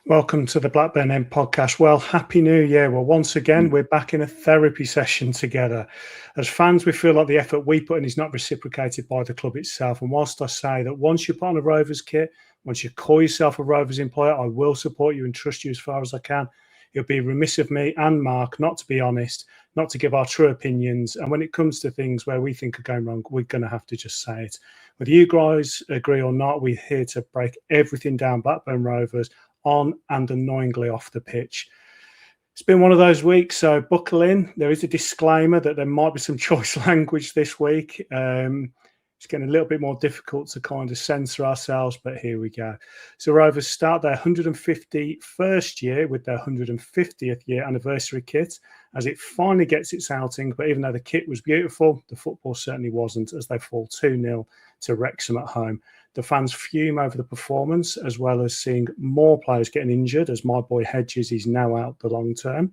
Welcome to the Blackburn End Podcast. Well, Happy New Year. Well, once again, we're back in a therapy session together. As fans, we feel like the effort we put in is not reciprocated by the club itself. And whilst I say that once you put on a Rovers kit, once you call yourself a Rovers employer, I will support you and trust you as far as I can. It would be remiss of me and Mark not to be honest, not to give our true opinions. And when it comes to things where we think are going wrong, we're going to have to just say it. Whether you guys agree or not, we're here to break everything down Blackburn Rovers on and annoyingly off the pitch. It's been one of those weeks, so buckle in. There is a disclaimer that there might be some choice language this week. It's getting a little bit more difficult to kind of censor ourselves, but here we go. So Rovers start their 151st year with their 150th year anniversary kit as it finally gets its outing. But even though the kit was beautiful, the football certainly wasn't, as they fall 2-0 to Wrexham at home. The fans fume over the performance, as well as seeing more players getting injured, as my boy Hedges is now out the long term.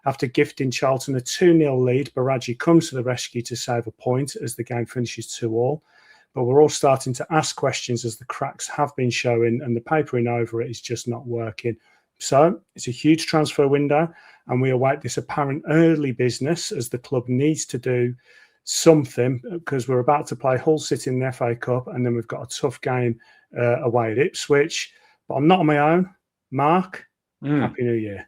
After gifting Charlton a 2-0 lead, Bradford comes to the rescue to save a point as the game finishes 2-2. But we're all starting to ask questions as the cracks have been showing and the papering over it is just not working. So it's a huge transfer window and we await this apparent early business as the club needs to do something because we're about to play Hull City in the FA Cup and then we've got a tough game away at Ipswich. But I'm not on my own. Mark, Happy New Year.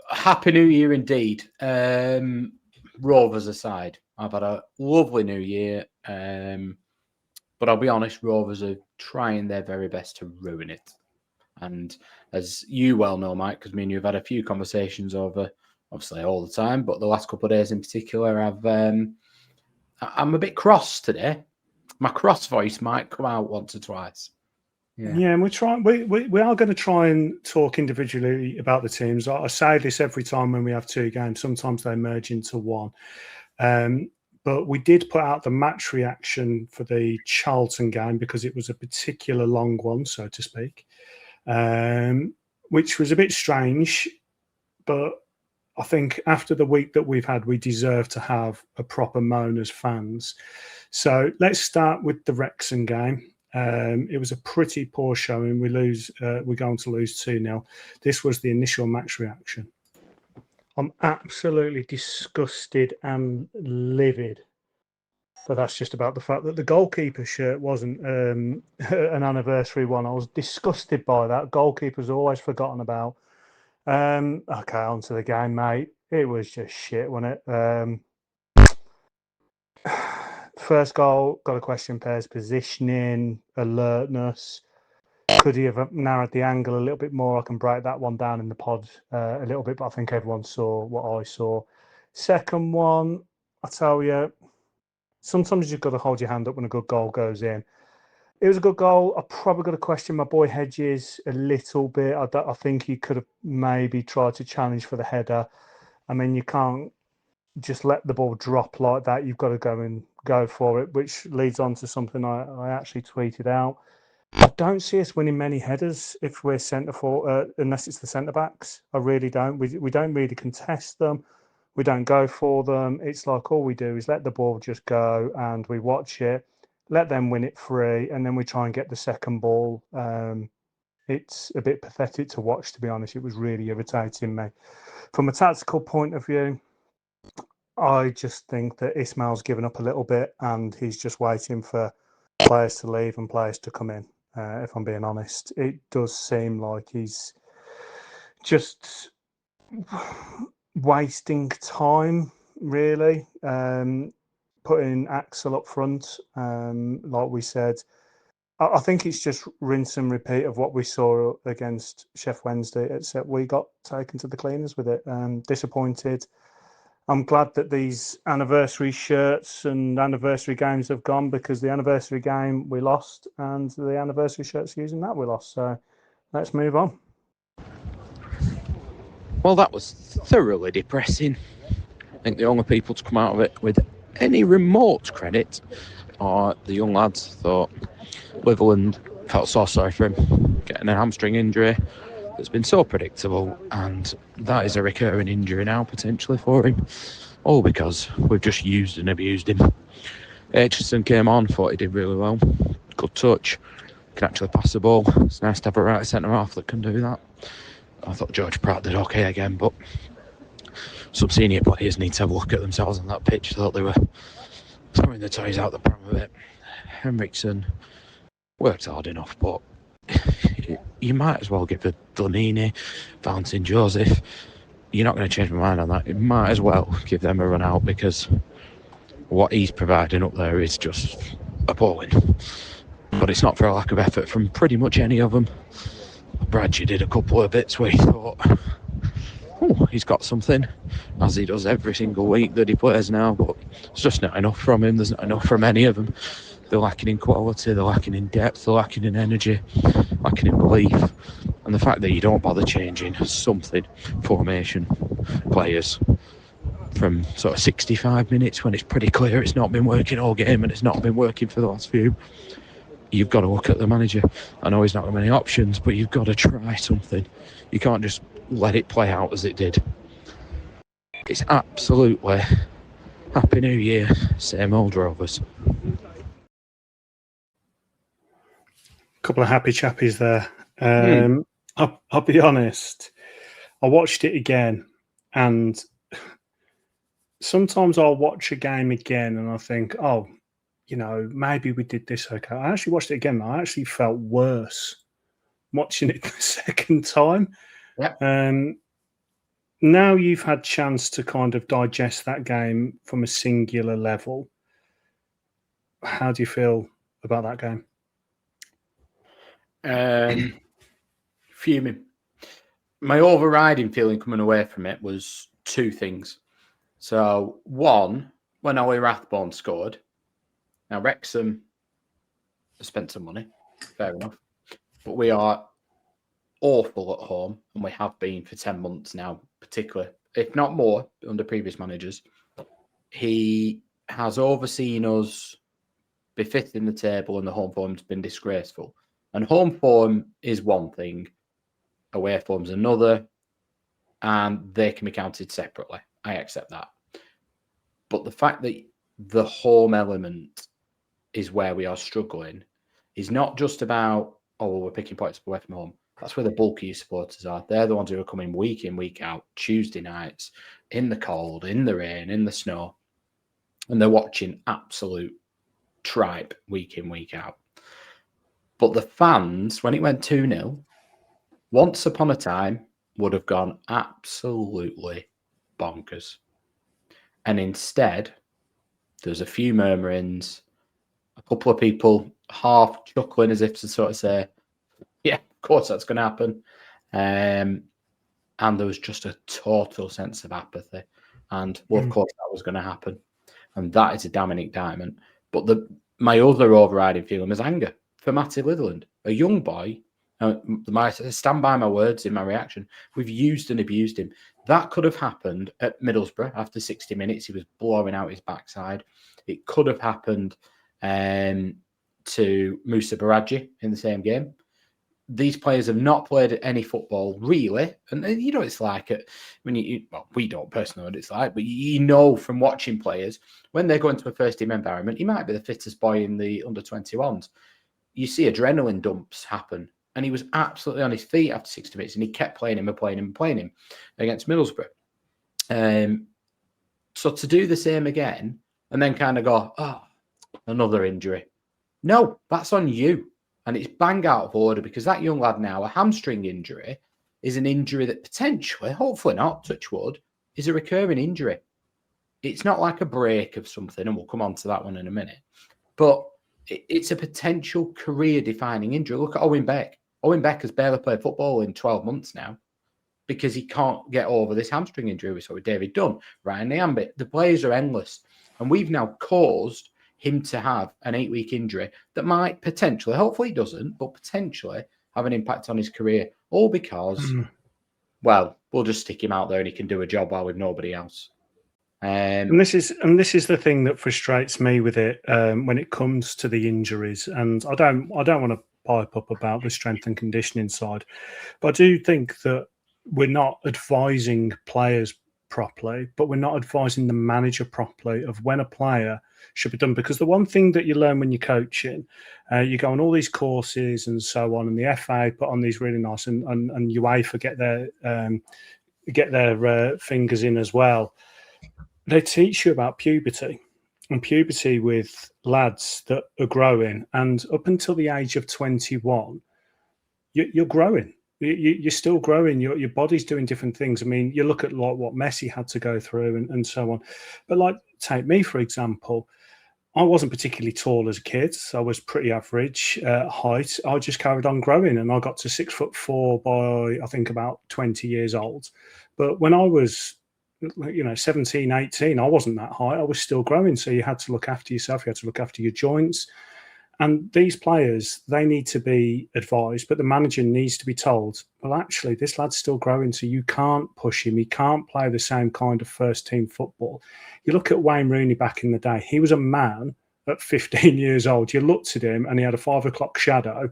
Happy New Year indeed. Rovers aside, I've had a lovely New Year. But I'll be honest, Rovers are trying their very best to ruin it. And as you well know, Mike, because me and you have had a few conversations over, obviously all the time, but the last couple of days in particular, I'm a bit cross today. My cross voice might come out once or twice. Yeah, and we are going to try and talk individually about the teams. I say this every time when we have two games. Sometimes they merge into one. But we did put out the match reaction for the Charlton game because it was a particular long one, so to speak, which was a bit strange. But I think after the week that we've had, we deserve to have a proper moan as fans. So let's start with the Wrexham game. It was a pretty poor showing. We're going to lose 2-0. This was the initial match reaction. I'm absolutely disgusted and livid. But that's just about the fact that the goalkeeper shirt wasn't an anniversary one. I was disgusted by that. Goalkeeper's always forgotten about. Okay, on to the game, mate. It was just shit, wasn't it? First goal, got to question players' positioning, alertness. Could he have narrowed the angle a little bit more? I can break that one down in the pod a little bit, but I think everyone saw what I saw. Second one, I tell you, sometimes you've got to hold your hand up when a good goal goes in. It was a good goal. I probably got to question my boy Hedges a little bit. I think he could have maybe tried to challenge for the header. I mean, you can't just let the ball drop like that. You've got to go for it, which leads on to something I actually tweeted out. I don't see us winning many headers if we're centre forward, unless it's the centre backs. I really don't. We don't really contest them. We don't go for them. It's like all we do is let the ball just go and we watch it, let them win it free, and then we try and get the second ball. It's a bit pathetic to watch, to be honest. It was really irritating me. From a tactical point of view, I just think that Ismaël's given up a little bit and he's just waiting for players to leave and players to come in. If I'm being honest, it does seem like he's just wasting time, really. Putting Axel up front, like we said. I think it's just rinse and repeat of what we saw against Sheff Wednesday, except we got taken to the cleaners with it. Disappointed. I'm glad that these anniversary shirts and anniversary games have gone because the anniversary game we lost and the anniversary shirts using that we lost. So let's move on. Well, that was thoroughly depressing. I think the only people to come out of it with any remote credit are the young lads. Thought Litherland felt so sorry for him getting a hamstring injury that's been so predictable, and that is a recurring injury now potentially for him, all because we've just used and abused him. Hitchen came on, thought he did really well, good touch, can actually pass the ball. It's nice to have a right centre-half that can do that. I thought George Pratt did okay again, but some senior players need to have a look at themselves on that pitch. I thought they were throwing the toys out the pram a bit. Henriksen worked hard enough, but you might as well give a Dlamini, Valentin Joseph. You're not going to change my mind on that. You might as well give them a run out, because what he's providing up there is just appalling. But it's not for a lack of effort from pretty much any of them. Bradford did a couple of bits where he thought, oh, he's got something, as he does every single week that he plays now, but it's just not enough from him. There's not enough from any of them. They're lacking in quality, they're lacking in depth, they're lacking in energy, lacking in belief. And the fact that you don't bother changing something, formation, players, from sort of 65 minutes when it's pretty clear it's not been working all game and it's not been working for the last few, you've got to look at the manager. I know he's not got many options, but you've got to try something. You can't just let it play out as it did. It's absolutely Happy New Year, same old Rovers. Couple of happy chappies there. I'll be honest, I watched it again, and sometimes I'll watch a game again and I think, oh, maybe we did this okay. I actually watched it again. I actually felt worse watching it the second time. Yep. Now you've had chance to kind of digest that game from a singular level. How do you feel about that game? Fuming. My overriding feeling coming away from it was two things. So, one, when Ollie Rathbone scored. Now, Wrexham spent some money, fair enough, but we are awful at home, and we have been for 10 months now, particularly, if not more, under previous managers. He has overseen us be fifth in the table, and the home form's been disgraceful. And home form is one thing, away form's another, and they can be counted separately. I accept that. But the fact that the home element is where we are struggling is not just about, oh, well, we're picking points away from home. That's where the bulk of your supporters are. They're the ones who are coming week in, week out, Tuesday nights, in the cold, in the rain, in the snow, and they're watching absolute tripe week in, week out. But the fans, when it went 2-0, once upon a time, would have gone absolutely bonkers. And instead, there's a few murmurings, a couple of people half chuckling as if to sort of say, yeah, of course that's going to happen. And there was just a total sense of apathy. And, well, of course that was going to happen. And that is a damning indictment. But my other overriding feeling was anger for Matty Litherland, a young boy. I stand by my words in my reaction. We've used and abused him. That could have happened at Middlesbrough after 60 minutes. He was blowing out his backside. It could have happened to Musa Baraji in the same game. These players have not played any football, really. And you know what it's like when we don't personally know what it's like, but you know from watching players, when they go into a first-team environment, he might be the fittest boy in the under-21s. You see adrenaline dumps happen. And he was absolutely on his feet after 60 minutes, and he kept playing him against Middlesbrough. So to do the same again and then kind of go, oh, another injury. No, that's on you. And it's bang out of order, because that young lad now, a hamstring injury, is an injury that potentially, hopefully not, touch wood, is a recurring injury. It's not like a break of something, and we'll come on to that one in a minute. But it's a potential career-defining injury. Look at Owen Beck. Owen Beck has barely played football in 12 months now because he can't get over this hamstring injury we saw with David Dunn, Ryan Niambit. The players are endless. And we've now caused him to have an 8-week injury that might potentially, hopefully it doesn't, but potentially have an impact on his career. All because, well, we'll just stick him out there and he can do a job while with nobody else. And this is the thing that frustrates me with it when it comes to the injuries. And I don't want to pipe up about the strength and conditioning side, but I do think that we're not advising players properly, but we're not advising the manager properly of when a player should be done. Because the one thing that you learn when you're coaching, you go on all these courses and so on, and the FA put on these really nice, and UEFA get their fingers in as well. They teach you about puberty, and puberty with lads that are growing, and up until the age of 21, you're growing. You're still growing. Your body's doing different things. I mean, you look at like what Messi had to go through and so on. But like, take me, for example. I wasn't particularly tall as a kid. So I was pretty average height. I just carried on growing, and I got to 6'4" by, I think, about 20 years old. But when I was, 17, 18, I wasn't that high. I was still growing. So you had to look after yourself. You had to look after your joints. And these players, they need to be advised, but the manager needs to be told, well, actually, this lad's still growing, so you can't push him. He can't play the same kind of first-team football. You look at Wayne Rooney back in the day. He was a man at 15 years old. You looked at him, and he had a 5 o'clock shadow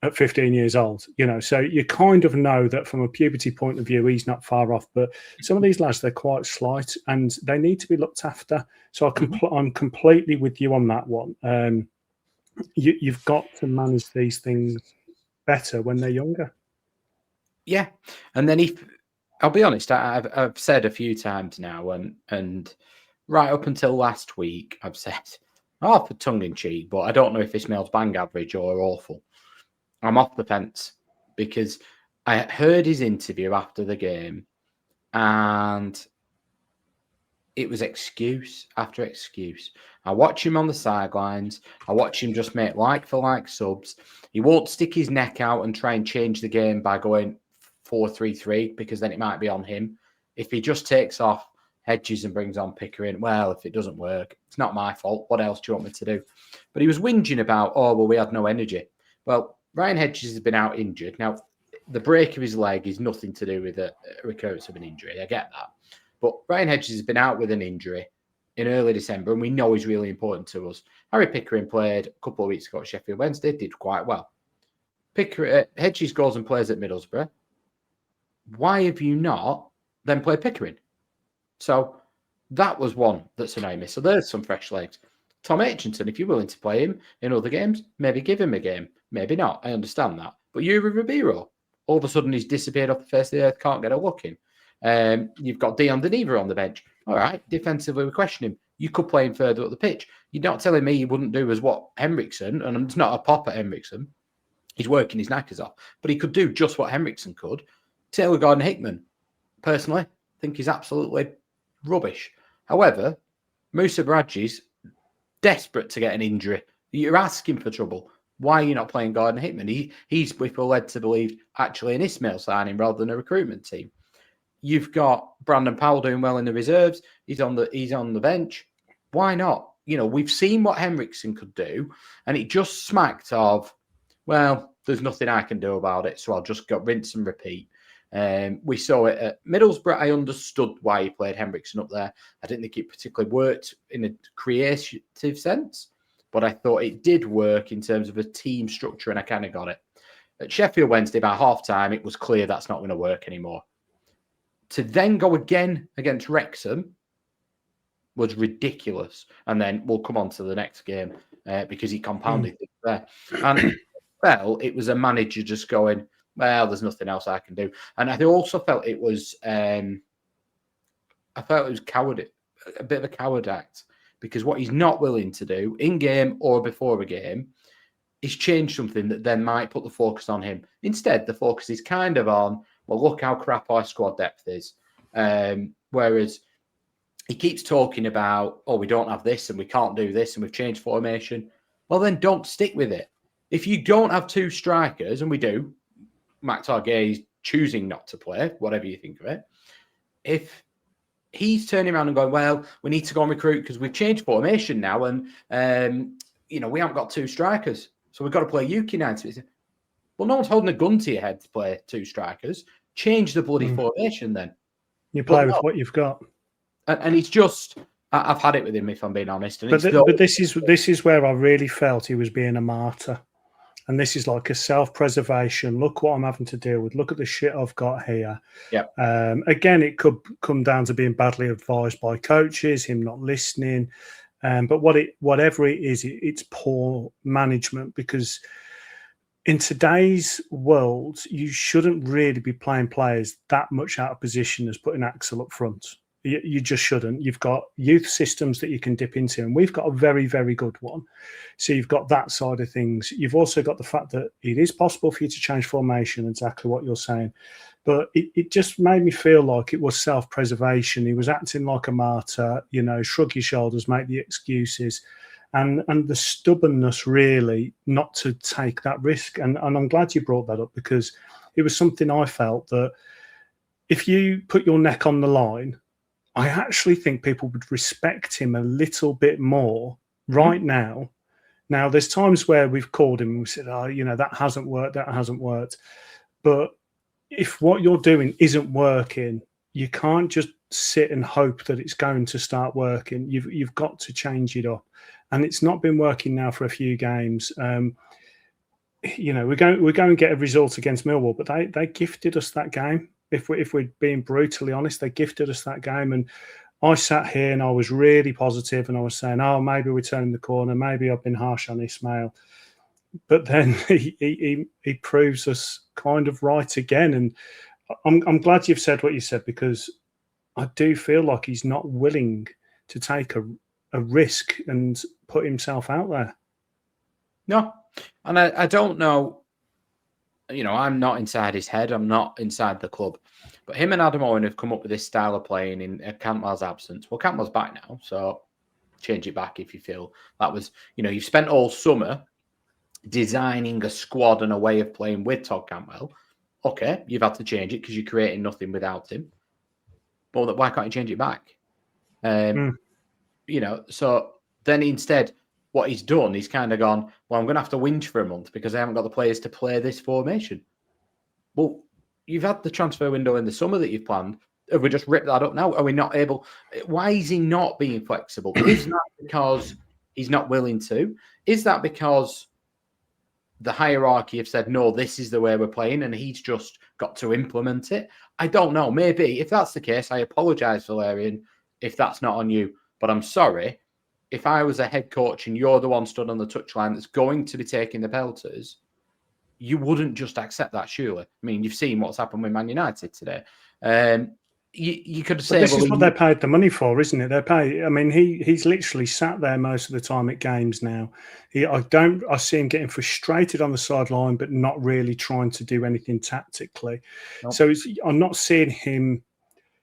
at 15 years old. So you kind of know that from a puberty point of view, he's not far off. But some of these lads, they're quite slight, and they need to be looked after. So I'm completely with you on that one. You've got to manage these things better when they're younger. Yeah, and then I'll be honest, I've said a few times now, and right up until last week, I've said, for tongue in cheek, but I don't know if Ismaël's bang average or awful. I'm off the fence because I heard his interview after the game, and it was excuse after excuse. I watch him on the sidelines. I watch him just make like-for-like subs. He won't stick his neck out and try and change the game by going 4-3-3 because then it might be on him. If he just takes off Hedges and brings on Pickering, well, if it doesn't work, it's not my fault. What else do you want me to do? But he was whinging about, we had no energy. Well, Ryan Hedges has been out injured. Now, the break of his leg is nothing to do with a recurrence of an injury. I get that. But Ryan Hedges has been out with an injury in early December, and we know he's really important to us. Harry Pickering played a couple of weeks ago at Sheffield Wednesday, did quite well. Hedges goes and plays at Middlesbrough. Why have you not then played Pickering? So that was one that's annoying me. So there's some fresh legs. Tom Hitchinson, if you're willing to play him in other games, maybe give him a game. Maybe not. I understand that. But Yuri Ribeiro, all of a sudden he's disappeared off the face of the earth, can't get a look in. You've got Dion Deneva on the bench. All right, defensively we question him. You could play him further up the pitch. You're not telling me he wouldn't do as what Henriksen, and it's not a pop at Henriksen. He's working his knackers off, but he could do just what Henriksen could. Taylor Gordon-Hickman, personally, think he's absolutely rubbish. However, Musa Bradji's desperate to get an injury. You're asking for trouble. Why are you not playing Gordon-Hickman? He's, we're led to believe, actually an Ismaël signing rather than a recruitment team. You've got Brandon Powell doing well in the reserves. He's on the bench. Why not? We've seen what Henriksen could do, and it just smacked of, well, there's nothing I can do about it, so I'll just go rinse and repeat. We saw it at Middlesbrough. I understood why he played Henriksen up there. I didn't think it particularly worked in a creative sense, but I thought it did work in terms of a team structure, and I kind of got it. At Sheffield Wednesday, by half-time, it was clear that's not going to work anymore. To then go again against Wrexham was ridiculous. And then we'll come on to the next game because he compounded things there. And it was a manager just going, well, there's nothing else I can do. And I also felt it was, coward, a bit of a coward act, because what he's not willing to do in game or before a game is change something that then might put the focus on him. Instead, the focus is kind of on, well, look how crap our squad depth is. Whereas he keeps talking about, we don't have this and we can't do this and we've changed formation. Well, then don't stick with it. If you don't have two strikers, and we do, Max Targay is choosing not to play, whatever you think of it. If he's turning around and going, well, we need to go and recruit because we've changed formation now and, we haven't got two strikers. So we've got to play Yuki 90. Well, no one's holding a gun to your head to play two strikers. Change the bloody formation then. You play with what you've got. And it's just, I've had it with him, if I'm being honest. And but this is where I really felt he was being a martyr. And this is like a self-preservation. Look what I'm having to deal with. Look at the shit I've got here. Yeah. Again, it could come down to being badly advised by coaches, him not listening. But whatever it is, it's poor management, because in today's world, you shouldn't really be playing players that much out of position as putting Axel up front. You just shouldn't. You've got youth systems that you can dip into, and we've got a very, very good one. So you've got that side of things. You've also got the fact that it is possible for you to change formation, exactly what you're saying. But it just made me feel like it was self-preservation. He was acting like a martyr, shrug your shoulders, make the excuses, and the stubbornness really not to take that risk. And I'm glad you brought that up, because it was something I felt that if you put your neck on the line, I actually think people would respect him a little bit more right now. Now, there's times where we've called him and we said, that hasn't worked. But if what you're doing isn't working, you can't just sit and hope that it's going to start working. You've got to change it up. And it's not been working now for a few games. We're going to get a result against Millwall, but they gifted us that game. If we're being brutally honest, they gifted us that game. And I sat here and I was really positive, and I was saying, maybe we're turning the corner. Maybe I've been harsh on Ismaël. But then he proves us kind of right again. And I'm glad you've said what you said, because I do feel like he's not willing to take a risk and put himself out there. No. And I don't know. I'm not inside his head. I'm not inside the club. But him and Adam Owen have come up with this style of playing in Cantwell's absence. Well, Cantwell's back now, so change it back if you feel that was, you've spent all summer designing a squad and a way of playing with Todd Cantwell. Okay, you've had to change it because you're creating nothing without him. But why can't you change it back? So then instead, what he's done, he's kind of gone, well, I'm going to have to whinge for a month because I haven't got the players to play this formation. Well, you've had the transfer window in the summer that you've planned. Have we just ripped that up now? Are we not able? Why is he not being flexible? Is that because he's not willing to? Is that because the hierarchy have said, no, this is the way we're playing, and he's just got to implement it? I don't know. Maybe. If that's the case, I apologise, Valérien, if that's not on you. But I'm sorry. If I was a head coach and you're the one stood on the touchline that's going to be taking the pelters, you wouldn't just accept that, surely. I mean, you've seen what's happened with Man United today. You could say, this is what they paid the money for, isn't it? He's literally sat there most of the time at games now. I see him getting frustrated on the sideline, but not really trying to do anything tactically. Nope. So I'm not seeing him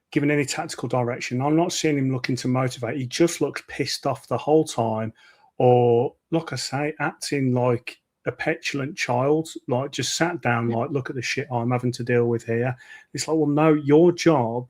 giving any tactical direction. I'm not seeing him looking to motivate. He just looks pissed off the whole time, or, like I say, acting like a petulant child, like just sat down, like, look at the shit I'm having to deal with here. It's like, well, no, your job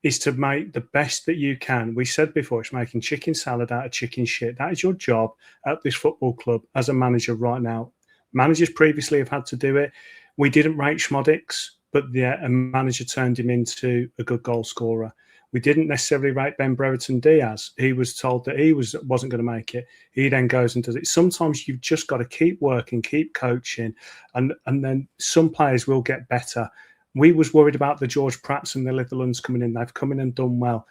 is to make the best that you can. We said before, it's making chicken salad out of chicken shit. That is your job at this football club as a manager right now. Managers previously have had to do it. We didn't rate Schmodix, but a manager turned him into a good goal scorer. We didn't necessarily rate Ben Brereton Diaz. He was told that he wasn't going to make it. He then goes and does it. Sometimes you've just got to keep working, keep coaching, and then some players will get better. We was worried about the George Pratts and the Litherlands coming in. They've come in and done well.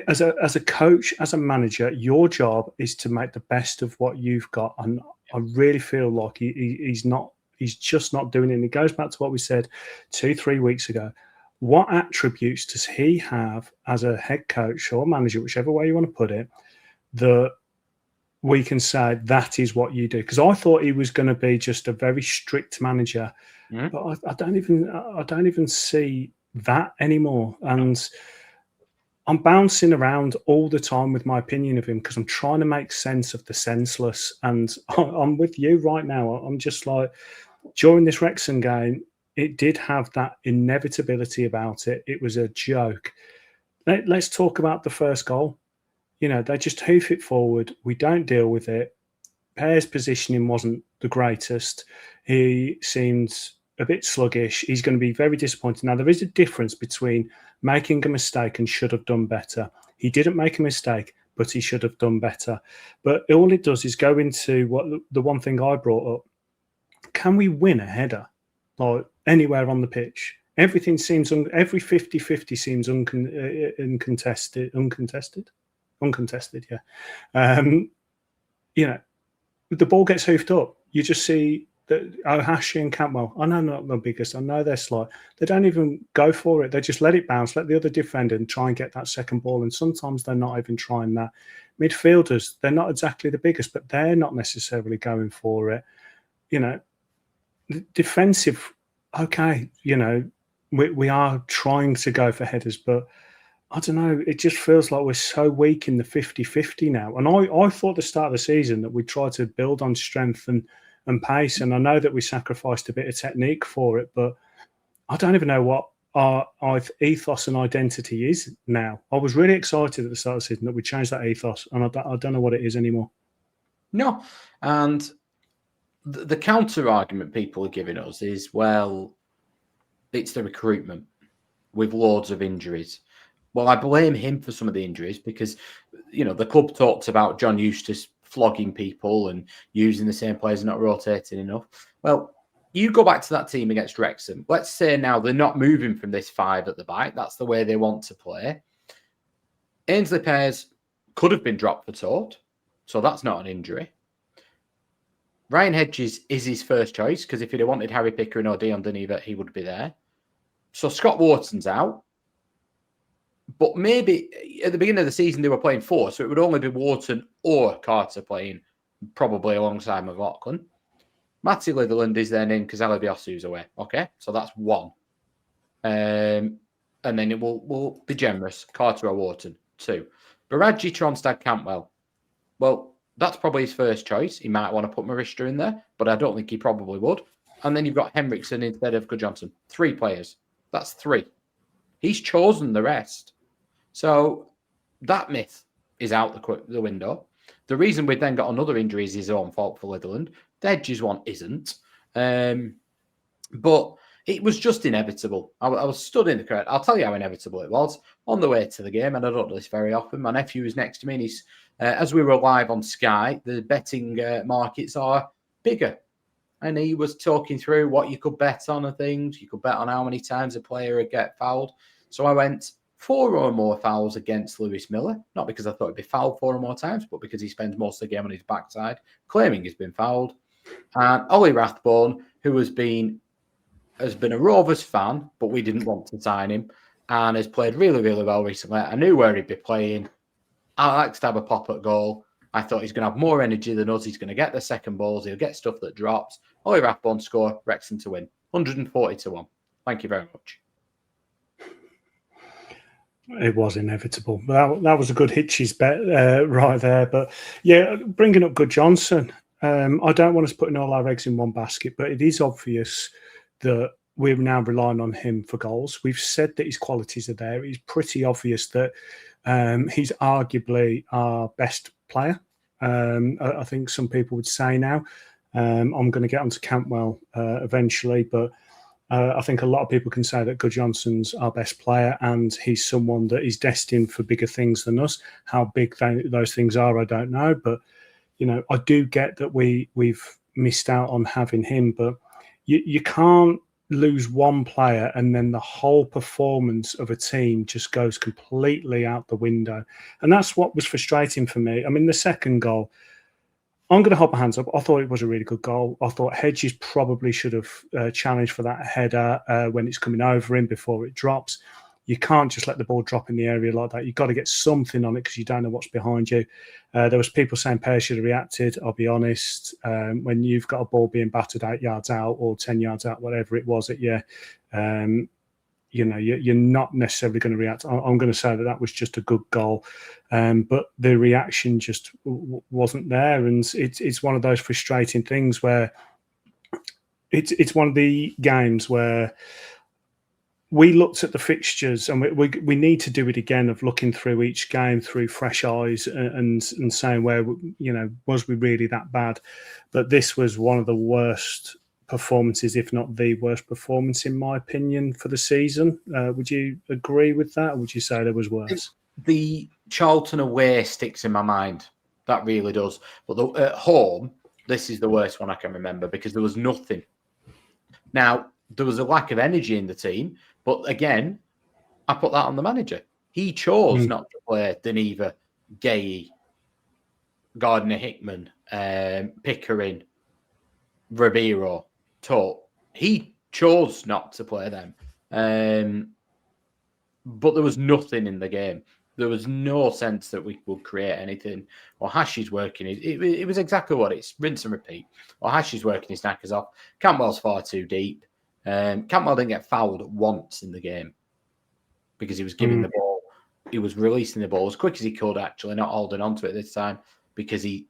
As a coach, as a manager, your job is to make the best of what you've got. And I really feel like he's just not doing it. And it goes back to what we said 2-3 weeks ago. What attributes does he have as a head coach or manager, whichever way you want to put it, that we can say that is what you do? Because I thought he was going to be just a very strict manager, but I don't even see that anymore. And I'm bouncing around all the time with my opinion of him because I'm trying to make sense of the senseless. And I'm with you right now. I'm just like, during this Wrexham game, it did have that inevitability about it. It was a joke. Let's talk about the first goal. They just hoof it forward. We don't deal with it. Pear's positioning wasn't the greatest. He seemed a bit sluggish. He's going to be very disappointed. Now, there is a difference between making a mistake and should have done better. He didn't make a mistake, but he should have done better. But all it does is go into what the one thing I brought up. can we win a header like anywhere on the pitch? Everything seems every 50-50 seems uncontested. Yeah. You know, the ball gets hoofed up. You just see that Ohashi and Campbell, I know not the biggest, I know they're slight. They don't even go for it. They just let it bounce, let the other defender and try and get that second ball. And sometimes they're not even trying that. Midfielders, they're not exactly the biggest, but they're not necessarily going for it. You know, defensive, okay, you know, we are trying to go for headers, but I don't know. It just feels like we're so weak in the 50-50 now. And I thought at the start of the season that we tried to build on strength and pace. And I know that we sacrificed a bit of technique for it, but I don't even know what our ethos and identity is now. I was really excited at the start of the season that we changed that ethos, and I don't know what it is anymore. No. And the counter argument people are giving us is, well, it's the recruitment with loads of injuries. Well, I blame him for some of the injuries because, you know, the club talked about John Eustace flogging people and using the same players and not rotating enough. Well, you go back to that team against Wrexham. Let's say now they're not moving from this 5 at the back. That's the way they want to play. Ainsley Pears could have been dropped for tort, so that's not an injury. Ryan Hedges is his first choice because if he'd have wanted Harry Pickering or Dion Duneva, he would be there. So Scott Wharton's out. But maybe at the beginning of the season, they were playing 4, so it would only be Wharton or Carter playing, probably alongside McLoughlin. Matty Litherland is then in because Alabiosu's away. Okay, so that's 1. And then it will be generous, Carter or Wharton, 2. Baraji, Tronstad, Cantwell. Well, that's probably his first choice. He might want to put Marista in there, but I don't think he probably would. And then you've got Henriksen instead of Gudjonsson. 3 players. That's 3. He's chosen the rest. So that myth is out the window. The reason we've then got another injury is his own fault for Litherland. The Hedges one isn't. But it was just inevitable. I was stood in the crowd. I'll tell you how inevitable it was. On the way to the game, and I don't do this very often, my nephew was next to me, and he's, as we were live on Sky, the betting markets are bigger. And he was talking through what you could bet on and things. You could bet on how many times a player would get fouled. So I went 4 or more fouls against Lewis Miller, not because I thought he'd be fouled 4 or more times, but because he spends most of the game on his backside, claiming he's been fouled. And Ollie Rathbone, who has been a Rovers fan, but we didn't want to sign him, and has played really, really well recently. I knew where he'd be playing. I like to have a pop at goal. I thought he's going to have more energy than us. He's going to get the second balls. He'll get stuff that drops. Ollie Rathbone score, Wrexham to win. 140-1. Thank you very much. It was inevitable. That was a good Hitches bet right there. But yeah, bringing up Gudjonsson, I don't want us putting all our eggs in one basket, but it is obvious that we're now relying on him for goals. We've said that his qualities are there. It's pretty obvious that he's arguably our best player. I think some people would say now. I'm going to get onto Cantwell eventually, but I think a lot of people can say that Gudjonsson's our best player and he's someone that is destined for bigger things than us. How big those things are, I don't know. But, you know, I do get that we've missed out on having him, but you can't lose one player and then the whole performance of a team just goes completely out the window. And that's what was frustrating for me. I mean, the second goal, I'm going to hold my hands up. I thought it was a really good goal. I thought Hedges probably should have challenged for that header when it's coming over him before it drops. You can't just let the ball drop in the area like that. You've got to get something on it because you don't know what's behind you. There was people saying Pears should have reacted. I'll be honest. When you've got a ball being battered 8 yards out or 10 yards out, whatever it was at you, you know, you're not necessarily going to react. I'm going to say that was just a good goal. But the reaction just wasn't there. And it's one of those frustrating things where it's one of the games where we looked at the fixtures and we need to do it again of looking through each game through fresh eyes and saying where, you know, was we really that bad? But this was one of the worst performances, if not the worst performance, in my opinion, for the season. Would you agree with that? Or would you say there was worse? The Charlton away sticks in my mind. That really does. But at home, this is the worst one I can remember because there was nothing Now, there was a lack of energy in the team, but again, I put that on the manager. He chose not to play Deneva, Gay, Gardner Hickman, Pickering, Ribeiro, Tote. He chose not to play them. But there was nothing in the game. There was no sense that we would create anything. Or Hashi's working. It was exactly what it's rinse and repeat. Or Hashi's working his knackers off. Cantwell's far too deep. Cantwell didn't get fouled once in the game because he was giving the ball. He was releasing the ball as quick as he could, actually, not holding on to it this time because he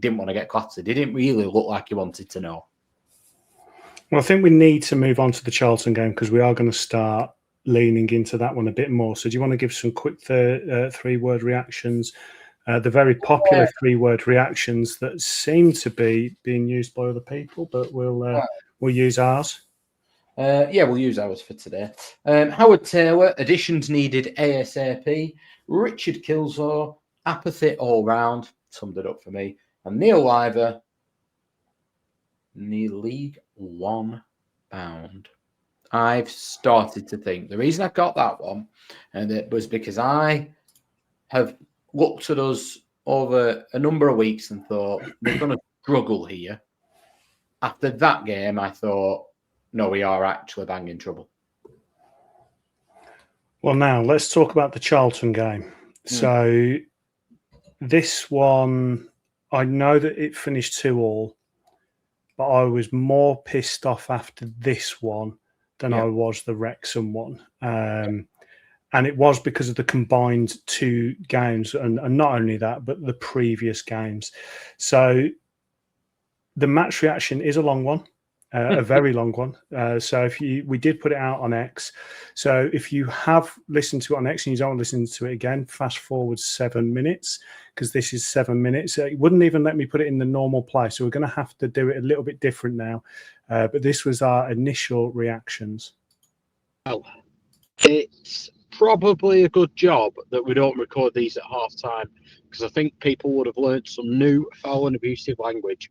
didn't want to get clattered. He didn't really look like he wanted to know. Well, I think we need to move on to the Charlton game because we are going to start leaning into that one a bit more. So do you want to give some quick three-word reactions? The very popular three-word reactions that seem to be being used by other people, but we'll use ours. We'll use ours for today. Howard Taylor, additions needed ASAP. Richard Kilshaw, apathy all round, summed it up for me. And Neil Liver, League One bound. I've started to think the reason I got that one, and it was because I have looked at us over a number of weeks and thought we're going to struggle here. After that game, I thought, no, we are actually banging trouble. Well, now let's talk about the Charlton game. So this one, I know that it finished 2-2, but I was more pissed off after this one than I was the Wrexham one. And it was because of the combined two games. And not only that, but the previous games. So the match reaction is a long one, a very long one. So we did put it out on X. So if you have listened to it on X and you don't want to listen to it again, fast forward 7 minutes, because this is 7 minutes. It wouldn't even let me put it in the normal play. So we're going to have to do it a little bit different now. But this was our initial reactions. Well, it's probably a good job that we don't record these at half time, because I think people would have learned some new foul and abusive language.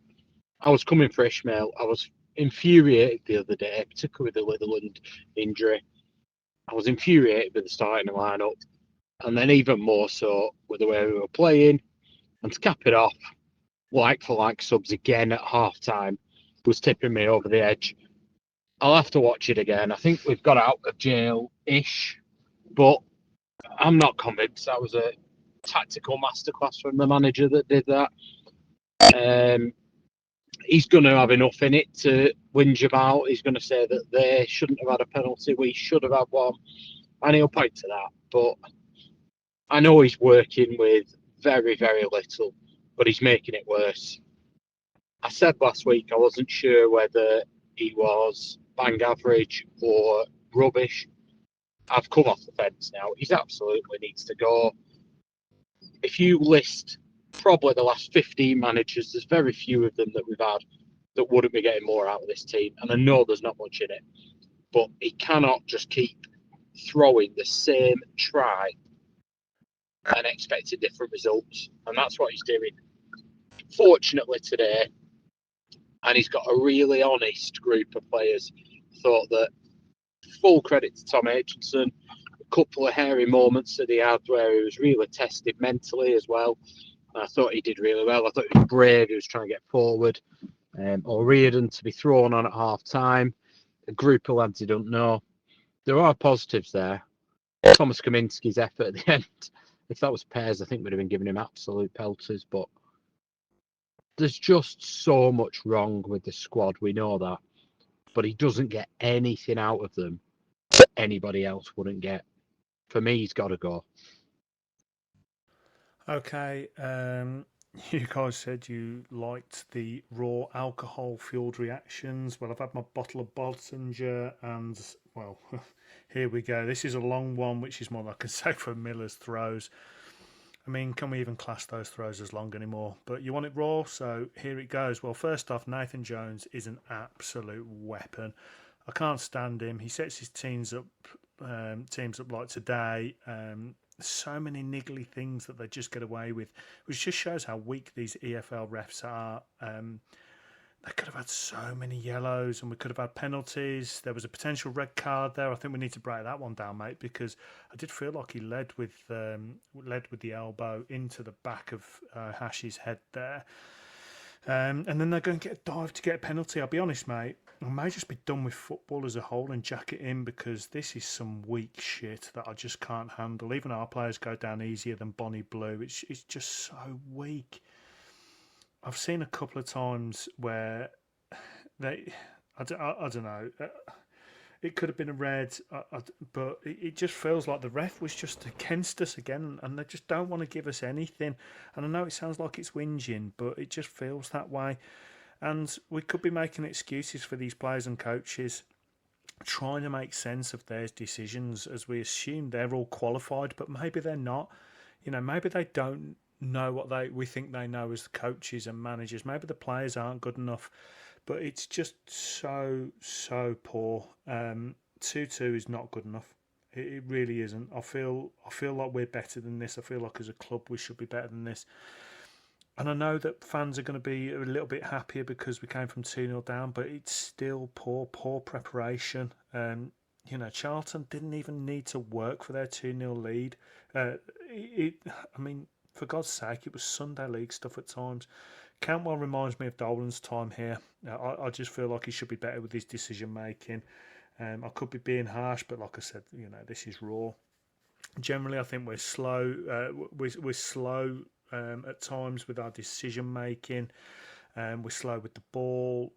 I was coming for Ishmael. I was infuriated the other day, particularly with the Litherland injury. I was infuriated with the starting lineup, and then even more so with the way we were playing. And to cap it off, like for like subs again at half time was tipping me over the edge. I'll have to watch it again. I think we've got out of jail-ish, but I'm not convinced that was a tactical masterclass from the manager that did that. He's going to have enough in it to whinge about. He's going to say that they shouldn't have had a penalty, we should have had one, and he'll point to that. But I know he's working with very, very little, but he's making it worse. I said last week I wasn't sure whether he was bang average or rubbish. I've come off the fence now. He absolutely needs to go. If you list probably the last 15 managers, there's very few of them that we've had that wouldn't be getting more out of this team. And I know there's not much in it, but he cannot just keep throwing the same try and expecting different results. And that's what he's doing. Fortunately today, and he's got a really honest group of players, thought that full credit to Tom Hitchen. A couple of hairy moments that he had where he was really tested mentally as well. I thought he did really well. I thought he was brave. He was trying to get forward. Or Reardon to be thrown on at half time. A group of lads you don't know. There are positives there. Thomas Kaminski's effort at the end. If that was Pears, I think we'd have been giving him absolute pelters. But there's just so much wrong with the squad. We know that. But he doesn't get anything out of them that anybody else wouldn't get. For me, he's got to go. Okay, you guys said you liked the raw alcohol-fueled reactions. Well, I've had my bottle of Bolsinger, and, well, here we go. This is a long one, which is more like a say for Miller's throws. I mean, can we even class those throws as long anymore? But you want it raw, so here it goes. Well, first off, Nathan Jones is an absolute weapon. I can't stand him. He sets his teams up like today. So many niggly things that they just get away with, which just shows how weak these EFL refs are. they could have had so many yellows and we could have had penalties. There was a potential red card there. I think we need to break that one down, mate, because I did feel like he led with the elbow into the back of Hash's head there. And then they're going to get a dive to get a penalty. I'll be honest, mate, I may just be done with football as a whole and jack it in, because this is some weak shit that I just can't handle. Even our players go down easier than Bonnie Blue. It's just so weak. I've seen a couple of times where I don't know. It could have been a red, but it just feels like the ref was just against us again, and they just don't want to give us anything. And I know it sounds like it's whinging, but it just feels that way. And we could be making excuses for these players and coaches, trying to make sense of their decisions as we assume they're all qualified, but maybe they're not. Maybe they don't know what we think they know as the coaches and managers. Maybe the players aren't good enough. But it's just so poor. 2-2 is not good enough. It really isn't. I feel like we're better than this. I feel like as a club we should be better than this. And I know that fans are going to be a little bit happier because we came from 2-0 down, but it's still poor preparation. Charlton didn't even need to work for their 2-0 lead. For God's sake, it was Sunday League stuff at times. Cantwell reminds me of Dolan's time here. I just feel like he should be better with his decision making. I could be being harsh, but like I said, this is raw. Generally, I think we're slow. We're slow at times with our decision making. We're slow with the ball.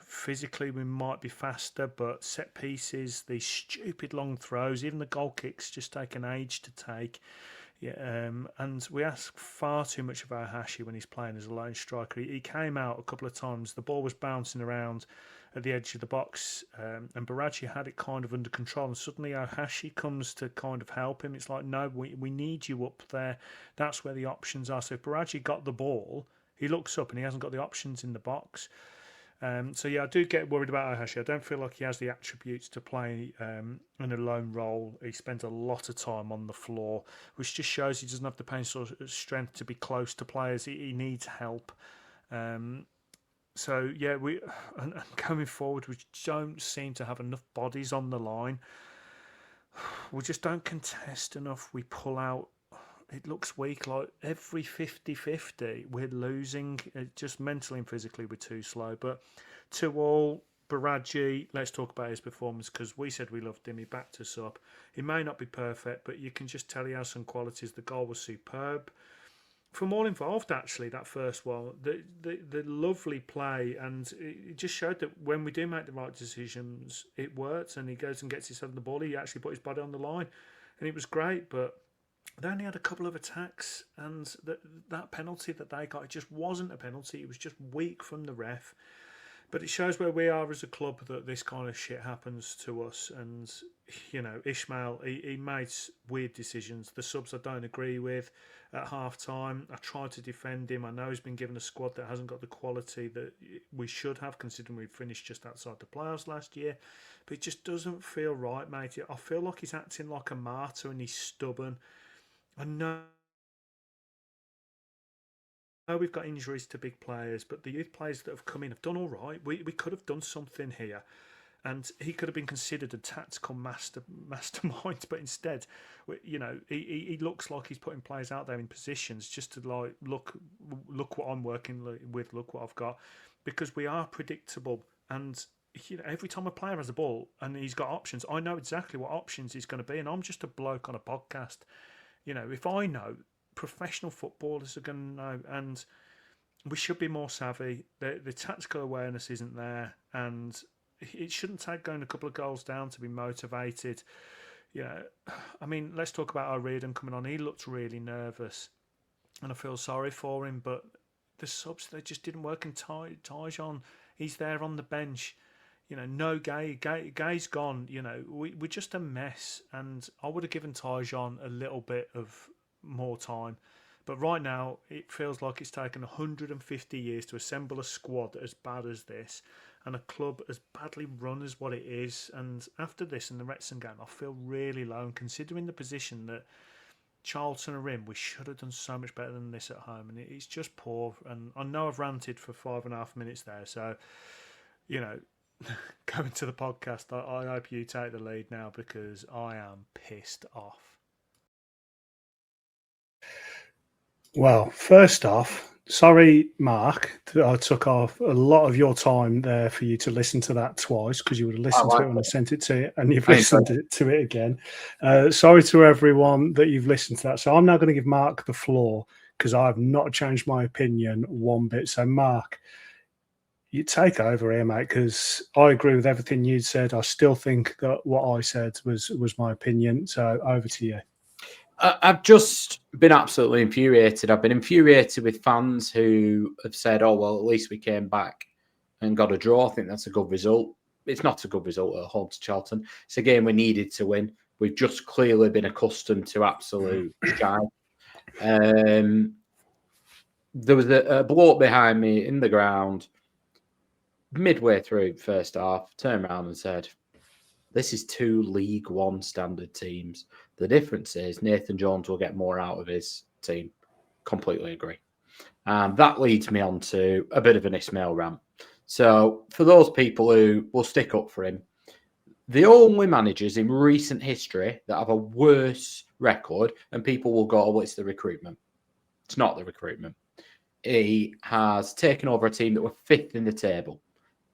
Physically, we might be faster, but set pieces, these stupid long throws, even the goal kicks just take an age to take. And we ask far too much of our Hashi when he's playing as a lone striker. He came out a couple of times, the ball was bouncing around at the edge of the box, and Baraji had it kind of under control, and suddenly Ohashi comes to kind of help him. It's like, no, we need you up there. That's where the options are. So if Baraji got the ball, he looks up and he hasn't got the options in the box. I do get worried about Ohashi. I don't feel like he has the attributes to play in a lone role. He spends a lot of time on the floor, which just shows he doesn't have the pace or strength to be close to players. He needs help. And going forward, we don't seem to have enough bodies on the line. We just don't contest enough. We pull out. It looks weak. Like every 50-50, we're losing. Just mentally and physically, we're too slow. But 2-2, Baraji, let's talk about his performance, because we said we loved him. He backed us up. He may not be perfect, but you can just tell he has some qualities. The goal was superb. From all involved, actually, that first one, the lovely play, and it just showed that when we do make the right decisions, it works, and he goes and gets himself on the ball. He actually put his body on the line, and it was great, but they only had a couple of attacks, and that penalty that they got, it just wasn't a penalty. It was just weak from the ref. But it shows where we are as a club, that this kind of shit happens to us. And, Ismaël, he made weird decisions. The subs I don't agree with at half-time. I tried to defend him. I know he's been given a squad that hasn't got the quality that we should have, considering we finished just outside the playoffs last year. But it just doesn't feel right, mate. I feel like he's acting like a martyr and he's stubborn. I know we've got injuries to big players, but the youth players that have come in have done all right. We could have done something here, and he could have been considered a tactical mastermind. But instead, he looks like he's putting players out there in positions just to like look what I'm working with, look what I've got, because we are predictable. And every time a player has a ball and he's got options, I know exactly what options he's going to be, and I'm just a bloke on a podcast. If I know, professional footballers are going to know, and we should be more savvy. The tactical awareness isn't there, and it shouldn't take going a couple of goals down to be motivated. Let's talk about O'Riordan coming on. He looked really nervous, and I feel sorry for him, but the subs, they just didn't work. And Tyjon, he's there on the bench. No Gay's gone. We're just a mess, and I would have given Tyjon a little bit of more time. But right now, it feels like it's taken 150 years to assemble a squad as bad as this, and a club as badly run as what it is. And after this, in the Wrexham game, I feel really low, and considering the position that Charlton are in, we should have done so much better than this at home, and it's just poor. And I know I've ranted for 5.5 minutes there, so going to the podcast, I hope you take the lead now because I am pissed off. Well, first off, sorry, Mark, that I took off a lot of your time there for you to listen to that twice because you would have listened to it when I sent it to you and you've listened to it again. Sorry to everyone that you've listened to that. So I'm now going to give Mark the floor because I've not changed my opinion one bit. So, Mark, you take over here, mate, because I agree with everything you said. I still think that what I said was my opinion. So over to you. I've just been absolutely infuriated. I've been infuriated with fans who have said, oh, well, at least we came back and got a draw. I think that's a good result. It's not a good result at home to Charlton. It's a game we needed to win. We've just clearly been accustomed to absolute shy. There was a bloke behind me in the ground midway through first half, turned around and said, this is 2 League One standard teams. The difference is Nathan Jones will get more out of his team. Completely agree. And that leads me on to a bit of an Ismaël rant. So for those people who will stick up for him, the only managers in recent history that have a worse record, and people will go, oh, it's the recruitment. It's not the recruitment. He has taken over a team that were 5th in the table.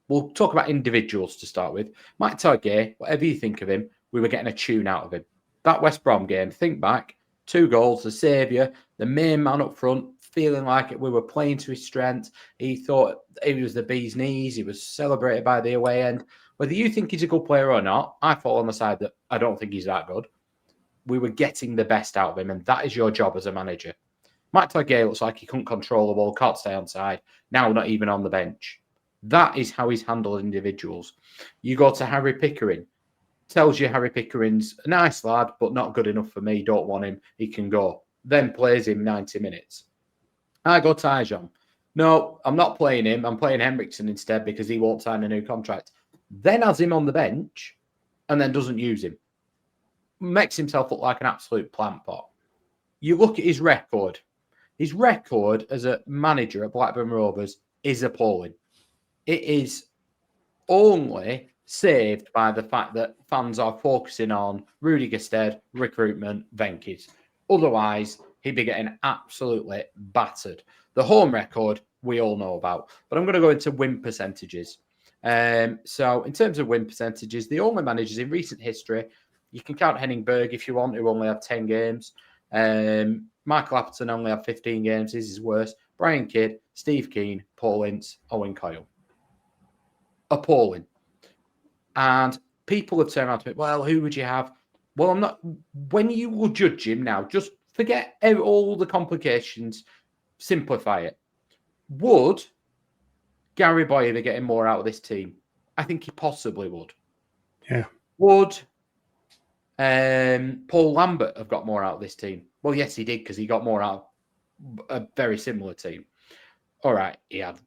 We'll talk about individuals to start with. Mike Targay, whatever you think of him, we were getting a tune out of him. That West Brom game, think back, 2 goals, the saviour, the main man up front, feeling like we were playing to his strength. He thought he was the bee's knees. He was celebrated by the away end. Whether you think he's a good player or not, I fall on the side that I don't think he's that good. We were getting the best out of him, and that is your job as a manager. Mike Targay looks like he couldn't control the ball, can't stay on side, now not even on the bench. That is how he's handled individuals. You go to Harry Pickering, tells you Harry Pickering's a nice lad, but not good enough for me, don't want him, he can go. Then plays him 90 minutes. I go Tyjon. No, I'm not playing him, I'm playing Henriksen instead because he won't sign a new contract. Then has him on the bench and then doesn't use him. Makes himself look like an absolute plant pot. You look at his record. His record as a manager at Blackburn Rovers is appalling. It is only saved by the fact that fans are focusing on Rudy Gestede, recruitment, Venkis. Otherwise, he'd be getting absolutely battered. The home record, we all know about. But I'm going to go into win percentages. So in terms of win percentages, the only managers in recent history, you can count Henning Berg if you want, who only had 10 games. Michael Appleton only had 15 games. His is worse. Brian Kidd, Steve Keane, Paul Ince, Owen Coyle. Appalling. And people have turned around to me, well, who would you have? Well, I'm not. When you will judge him now, just forget all the complications, simplify it. Would Gary Boyer be getting more out of this team? I think he possibly would. Yeah. Would Paul Lambert have got more out of this team? Well, yes, he did, because he got more out of a very similar team. All right, he had,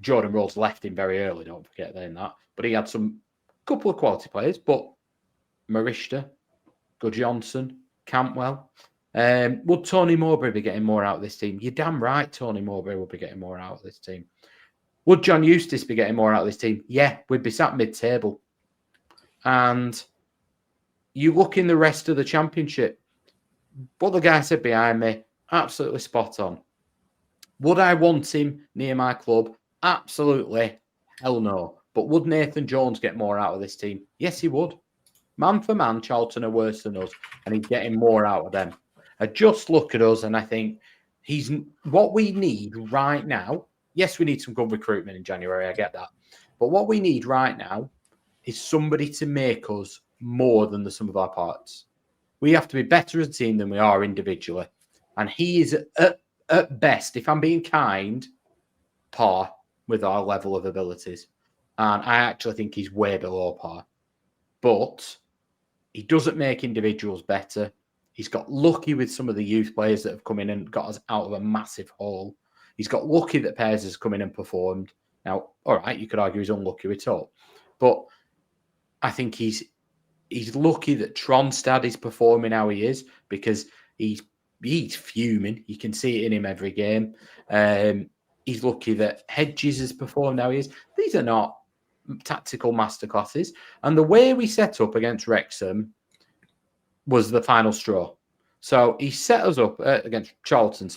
Jordan Rhodes left him very early, don't forget that. But he had some couple of quality players, but Marishta, Gudjonsson, Cantwell. Would Tony Mowbray be getting more out of this team? You're damn right Tony Mowbray would be getting more out of this team. Would John Eustace be getting more out of this team? Yeah, we'd be sat mid-table. And you look in the rest of the championship, what the guy said behind me, absolutely spot on. Would I want him near my club? Absolutely. Hell no. But would Nathan Jones get more out of this team? Yes, he would. Man for man, Charlton are worse than us, and he's getting more out of them. I just look at us and I think he's what we need right now. Yes, we need some good recruitment in January. I get that. But what we need right now is somebody to make us more than the sum of our parts. We have to be better as a team than we are individually. And he is at best, if I'm being kind, par with our level of abilities. And I actually think he's way below par. But he doesn't make individuals better. He's got lucky with some of the youth players that have come in and got us out of a massive hole. He's got lucky that Pears has come in and performed. Now, all right, you could argue he's unlucky with all. But I think he's lucky that Tronstad is performing how he is, because He's fuming. You can see it in him every game. He's lucky that Hedges has performed how he is. These are not tactical masterclasses. And the way we set up against Wrexham was the final straw. So he set us up against Charlton,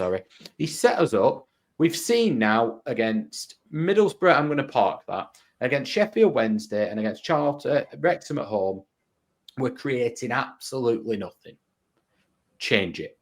He set us up. We've seen now against Middlesbrough, I'm going to park that, against Sheffield Wednesday and against Charlton, Wrexham at home, we're creating absolutely nothing. Change it.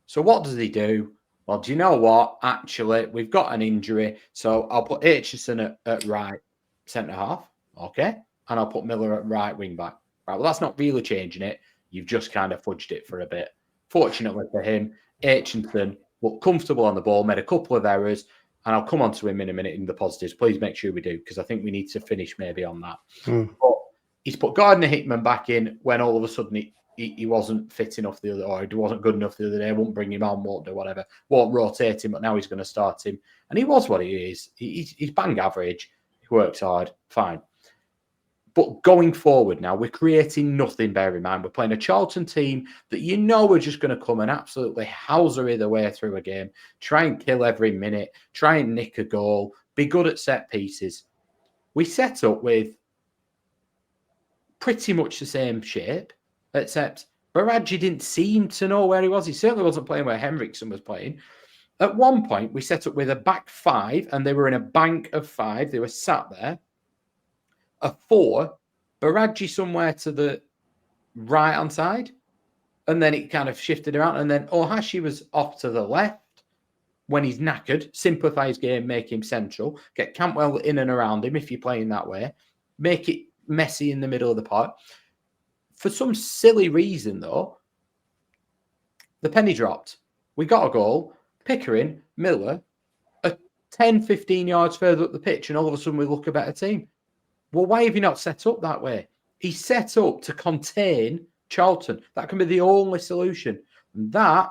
So what does he do? Well, do you know what? Actually, we've got an injury, so I'll put Hitchen at right centre-half, okay? And I'll put Miller at right wing-back. Right, well, that's not really changing it. You've just kind of fudged it for a bit. Fortunately for him, Hitchinson looked comfortable on the ball, made a couple of errors, and I'll come on to him in a minute in the positives. Please make sure we do, because I think we need to finish maybe on that. But he's put Gardner Hickman back in when all of a sudden he wasn't fit enough the other, or he wasn't good enough the other day, won't bring him on, won't do whatever, won't rotate him, but now he's going to start him. And he was what he is. He's bang average. He works hard, fine. But going forward now, we're creating nothing, bear in mind. We're playing a Charlton team that you know are just going to come and absolutely housery their way through a game, try and kill every minute, try and nick a goal, be good at set pieces. We set up with pretty much the same shape, except Baradji didn't seem to know where he was. He certainly wasn't playing where Henriksen was playing. At one point, we set up with a back five, and they were in a bank of five. They were sat there. A four, Baradji somewhere to the right-hand side, and then it kind of shifted around, and then Ohashi was off to the left when he's knackered, simplify his game, make him central, get Cantwell in and around him if you're playing that way, make it messy in the middle of the park. For some silly reason, though, the penny dropped. We got a goal, Pickering, Miller, 10, 15 yards further up the pitch, and all of a sudden we look a better team. Well, why have you not set up that way? He's set up to contain Charlton. That can be the only solution. And that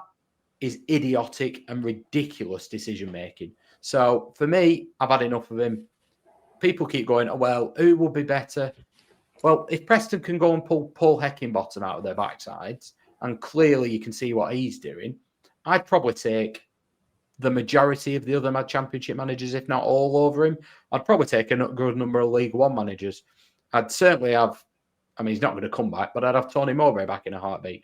is idiotic and ridiculous decision-making. So, for me, I've had enough of him. People keep going, oh, well, who will be better? Well, if Preston can go and pull Paul Heckingbottom out of their backsides, and clearly you can see what he's doing, I'd probably take the majority of the other championship managers, if not all over him. I'd probably take a good number of League One managers. I'd certainly have, I mean, he's not going to come back, but I'd have Tony Mowbray back in a heartbeat.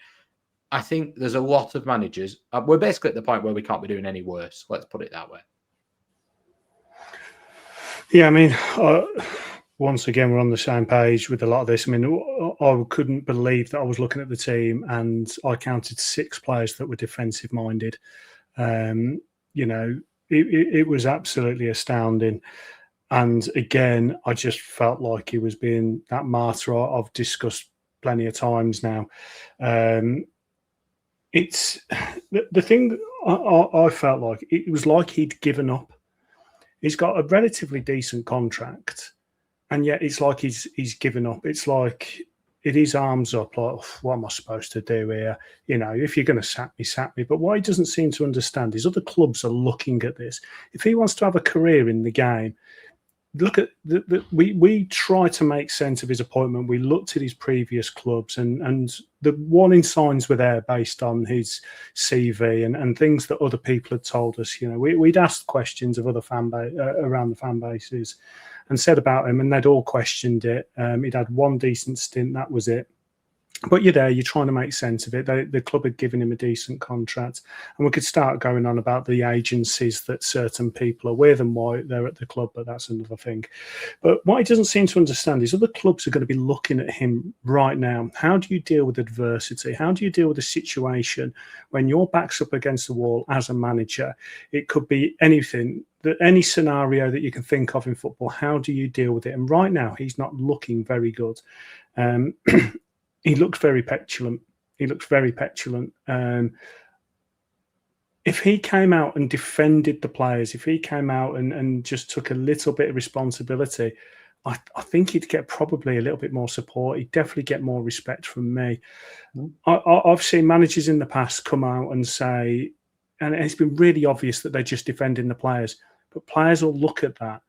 I think there's a lot of managers. We're basically at the point where we can't be doing any worse. Let's put it that way. Yeah, I mean, once again, we're on the same page with a lot of this. I mean, I couldn't believe that I was looking at the team and I counted 6 players that were defensive-minded. You know, it was absolutely astounding. And again, I just felt like he was being that martyr I've discussed plenty of times now. It's the thing I felt like it was like he'd given up. He's got a relatively decent contract, and yet it's like he's given up. It's like it is arms up, like, what am I supposed to do here? You know, if you're going to sack me. But what he doesn't seem to understand is other clubs are looking at this. If he wants to have a career in the game, look at we try to make sense of his appointment. We looked at his previous clubs, and the warning signs were there based on his CV and things that other people had told us. You know, we'd asked questions of other around the fan bases and said about him, and they'd all questioned it. He'd had one decent stint, that was it. But you're there, you're trying to make sense of it. The club had given him a decent contract, and we could start going on about the agencies that certain people are with and why they're at the club, but that's another thing. But what he doesn't seem to understand is other clubs are going to be looking at him right now. How do you deal with adversity? How do you deal with a situation when your back's up against the wall as a manager? It could be anything, any scenario that you can think of in football. How do you deal with it? And right now, he's not looking very good. He looked very petulant. If he came out and defended the players, if he came out and just took a little bit of responsibility, I think he'd get probably a little bit more support. He'd definitely get more respect from me. I've seen managers in the past come out and say, and it's been really obvious that they're just defending the players, but players will look at that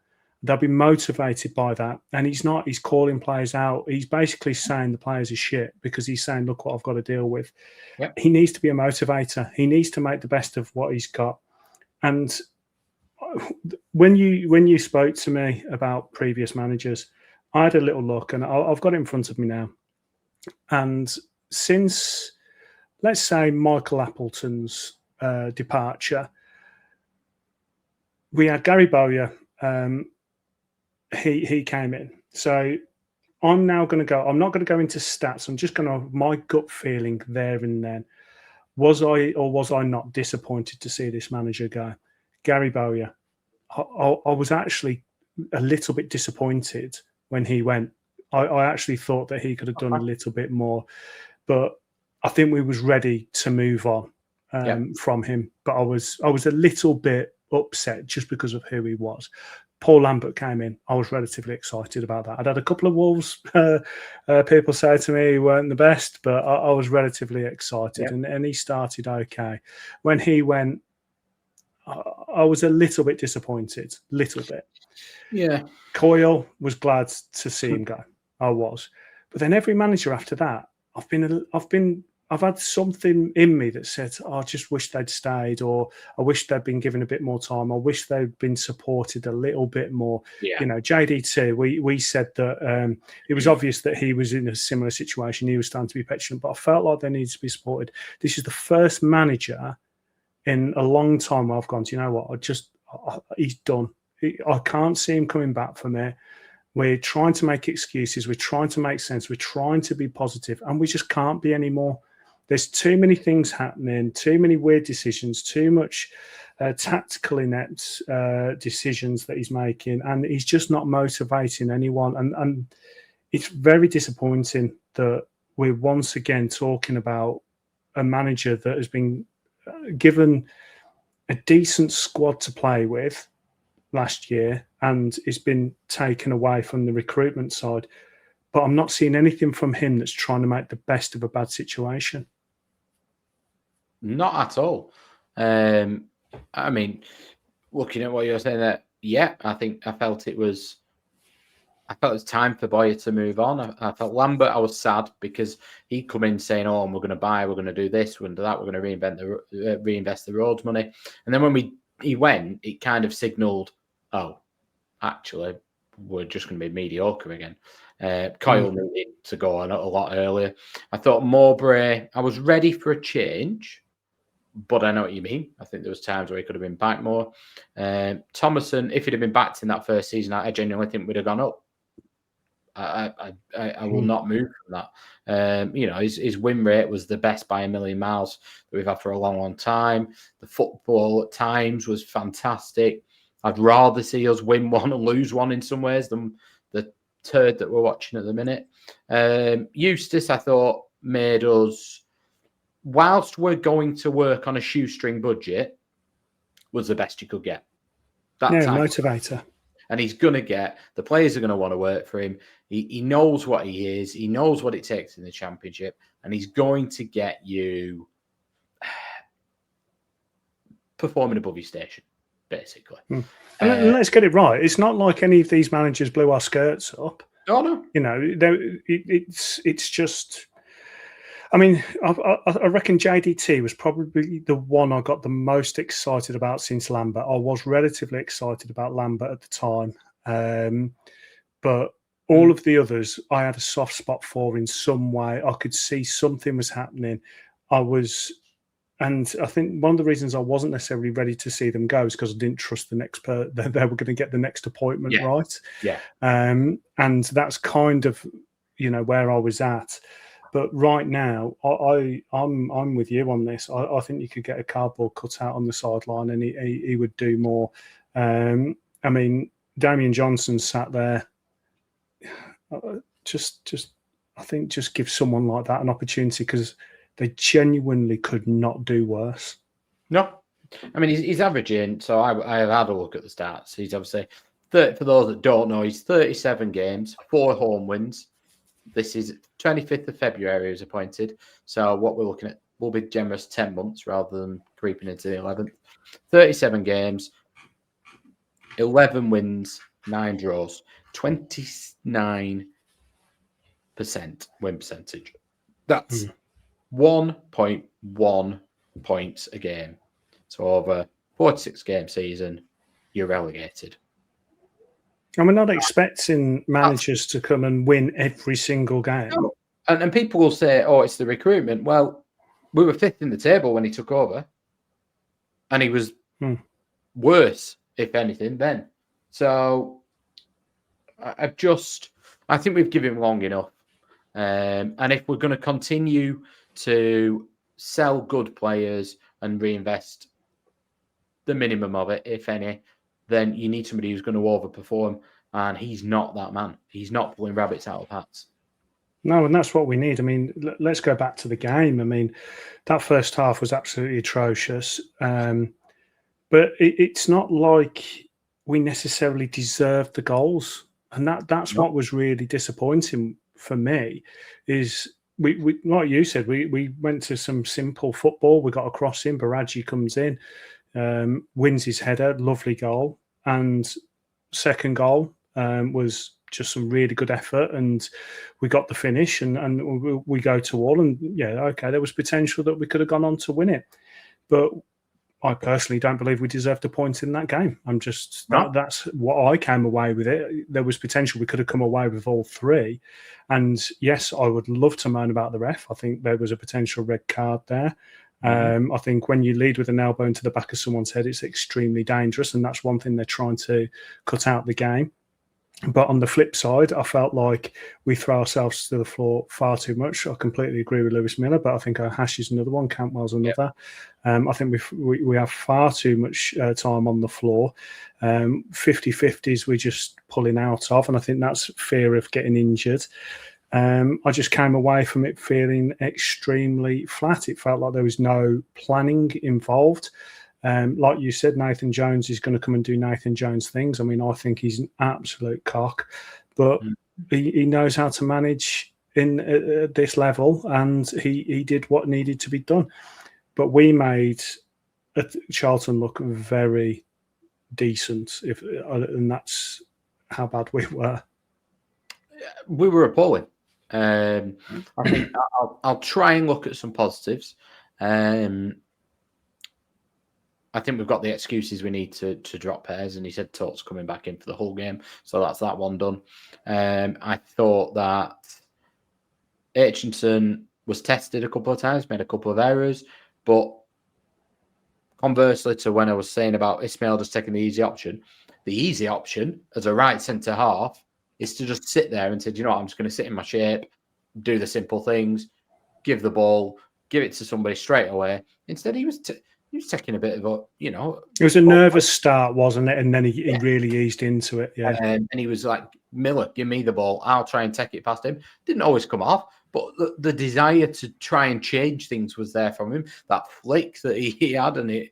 They'll be motivated by that. And he's not. He's calling players out. He's basically saying the players are shit because he's saying, look what I've got to deal with. Yep. He needs to be a motivator. He needs to make the best of what he's got. And when you spoke to me about previous managers, I had a little look, and I've got it in front of me now. And since, let's say, Michael Appleton's departure, we had Gary Bowyer. He came in. So I'm now going to go. I'm not going to go into stats. I'm just going to my gut feeling there and then. Was I or was I not disappointed to see this manager go? Gary Bowyer. I was actually a little bit disappointed when he went. I actually thought that he could have done a little bit more, but I think we was ready to move on from him. But I was a little bit upset just because of who he was. Paul Lambert came in. I was relatively excited about that. I'd had a couple of Wolves people say to me he weren't the best, but I was relatively excited, and he started okay. When he went, I was a little bit disappointed, little bit. Yeah. Coyle was glad to see him go. I was, but then every manager after that, I've had something in me that said, I just wish they'd stayed, or I wish they'd been given a bit more time. I wish they'd been supported a little bit more. Yeah. You know, JD2, we said that it was obvious that he was in a similar situation. He was starting to be petulant, but I felt like they needed to be supported. This is the first manager in a long time where I've gone, do you know what? He's done. I can't see him coming back for me. We're trying to make excuses. We're trying to make sense. We're trying to be positive, and we just can't be anymore. There's too many things happening, too many weird decisions, too much tactical inept decisions that he's making, and he's just not motivating anyone. And it's very disappointing that we're once again talking about a manager that has been given a decent squad to play with last year and it's been taken away from the recruitment side. But I'm not seeing anything from him that's trying to make the best of a bad situation. Not at all. I mean, looking at what you're saying there, I felt it was time for Bowyer to move on. I felt Lambert, I was sad because he'd come in saying, oh, we're going to do this, we're going to do that, we're going to reinvest the roads money. And then when he went, it kind of signalled, oh, actually, we're just going to be mediocre again. Coyle needed to go on a lot earlier. I thought Mowbray, I was ready for a change, but I know what you mean. I think there was times where he could have been back more. Thomason, if he'd have been backed in that first season, I genuinely think we'd have gone up. I will not move from that. His win rate was the best by a million miles that we've had for a long, long time. The football at times was fantastic. I'd rather see us win one and lose one in some ways than the turd that we're watching at the minute. Eustace, I thought, made us, whilst we're going to work on a shoestring budget, was the best you could get. Motivator. And he's going to get, the players are going to want to work for him. He knows what he is. He knows what it takes in the Championship. And he's going to get you performing above your station, basically. And let's get it right. It's not like any of these managers blew our skirts up. Oh, no. You know, it's just... I mean, I reckon JDT was probably the one I got the most excited about since Lambert. I was relatively excited about Lambert at the time. But all of the others, I had a soft spot for in some way. I could see something was happening. And I think one of the reasons I wasn't necessarily ready to see them go is because I didn't trust the next that they were going to get the next appointment right. Yeah. And that's kind of, where I was at. But right now, I'm with you on this. I think you could get a cardboard cutout on the sideline, and he would do more. I mean, Damian Johnson sat there. I think just give someone like that an opportunity, because they genuinely could not do worse. No, I mean he's averaging. So I have had a look at the stats. He's obviously 30, for those that don't know, he's 37 games, 4 home wins. This is 25th of February he was appointed. So what we're looking at will be generous 10 months rather than creeping into the 11th. 37 games, 11 wins, 9 draws, 29% win percentage. That's 1.1 points a game. So over 46 game season, you're relegated. And we're not expecting managers to come and win every single game. No. And people will say, oh, it's the recruitment. Well, we were 5th in the table when he took over. And he was worse, if anything, then. So I think we've given him long enough. And if we're going to continue to sell good players and reinvest the minimum of it, if any, then you need somebody who's going to overperform. And he's not that man. He's not pulling rabbits out of hats. No, and that's what we need. I mean, let's go back to the game. I mean, that first half was absolutely atrocious. But it's not like we necessarily deserved the goals. And that's what was really disappointing for me is we like you said, we went to some simple football. We got a cross in, Baraji comes in, wins his header, lovely goal. And second goal was just some really good effort, and we got the finish, and we go to all, and there was potential that we could have gone on to win it. But I personally don't believe we deserved a point in that game. I'm just that's what I came away with it. There was potential we could have come away with all 3. And yes, I would love to moan about the ref. I think there was a potential red card there. I think when you lead with an elbow into the back of someone's head, it's extremely dangerous. And that's one thing they're trying to cut out the game. But on the flip side, I felt like we throw ourselves to the floor far too much. I completely agree with Lewis Miller, but I think Hash is another one, Cantwell's another. Yep. I think we have far too much time on the floor. 50-50s we're just pulling out of, and I think that's fear of getting injured. I just came away from it feeling extremely flat. It felt like there was no planning involved. Like you said, Nathan Jones is going to come and do Nathan Jones things. I mean, I think he's an absolute cock, but he knows how to manage at this level, and he did what needed to be done. But we made Charlton look very decent, and that's how bad we were. We were appalling. I think I'll try and look at some positives. I think we've got the excuses we need to drop pairs, and he said Tote's coming back in for the whole game, so that's that one done. I thought that Hitchen was tested a couple of times, made a couple of errors, but conversely to when I was saying about Ismaël just taking the easy option as a right centre half is to just sit there and say, you know what, I'm just going to sit in my shape, do the simple things, give the ball, give it to somebody straight away. Instead, he was taking a bit of a, it was a nervous start, wasn't it? And then he really eased into it. Yeah. And he was like, Miller, give me the ball. I'll try and take it past him. Didn't always come off, but the desire to try and change things was there from him. That flick that he had, and a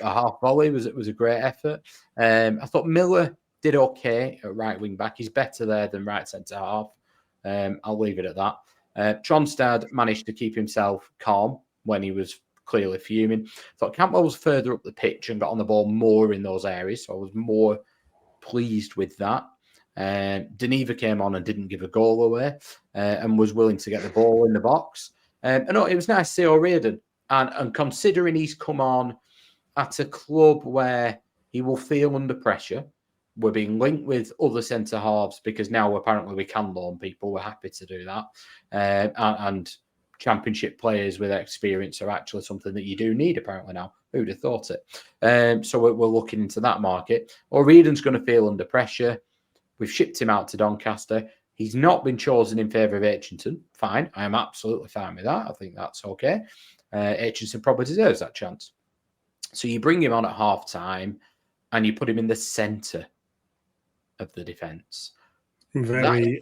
half volley was a great effort. I thought Miller did okay at right wing back. He's better there than right centre half. I'll leave it at that. Tronstad managed to keep himself calm when he was clearly fuming. I thought Cantwell was further up the pitch and got on the ball more in those areas, so I was more pleased with that. Deneva came on and didn't give a goal away and was willing to get the ball in the box. And it was nice to see O'Riordan. And considering he's come on at a club where he will feel under pressure, we're being linked with other centre halves because now apparently we can loan people. We're happy to do that. And Championship players with experience are actually something that you do need apparently now. Who'd have thought it? So we're looking into that market. O'Riordan's going to feel under pressure. We've shipped him out to Doncaster. He's not been chosen in favour of Hitchen. Fine. I am absolutely fine with that. I think that's okay. Hitchen probably deserves that chance. So you bring him on at half time and you put him in the centre of the defence. Very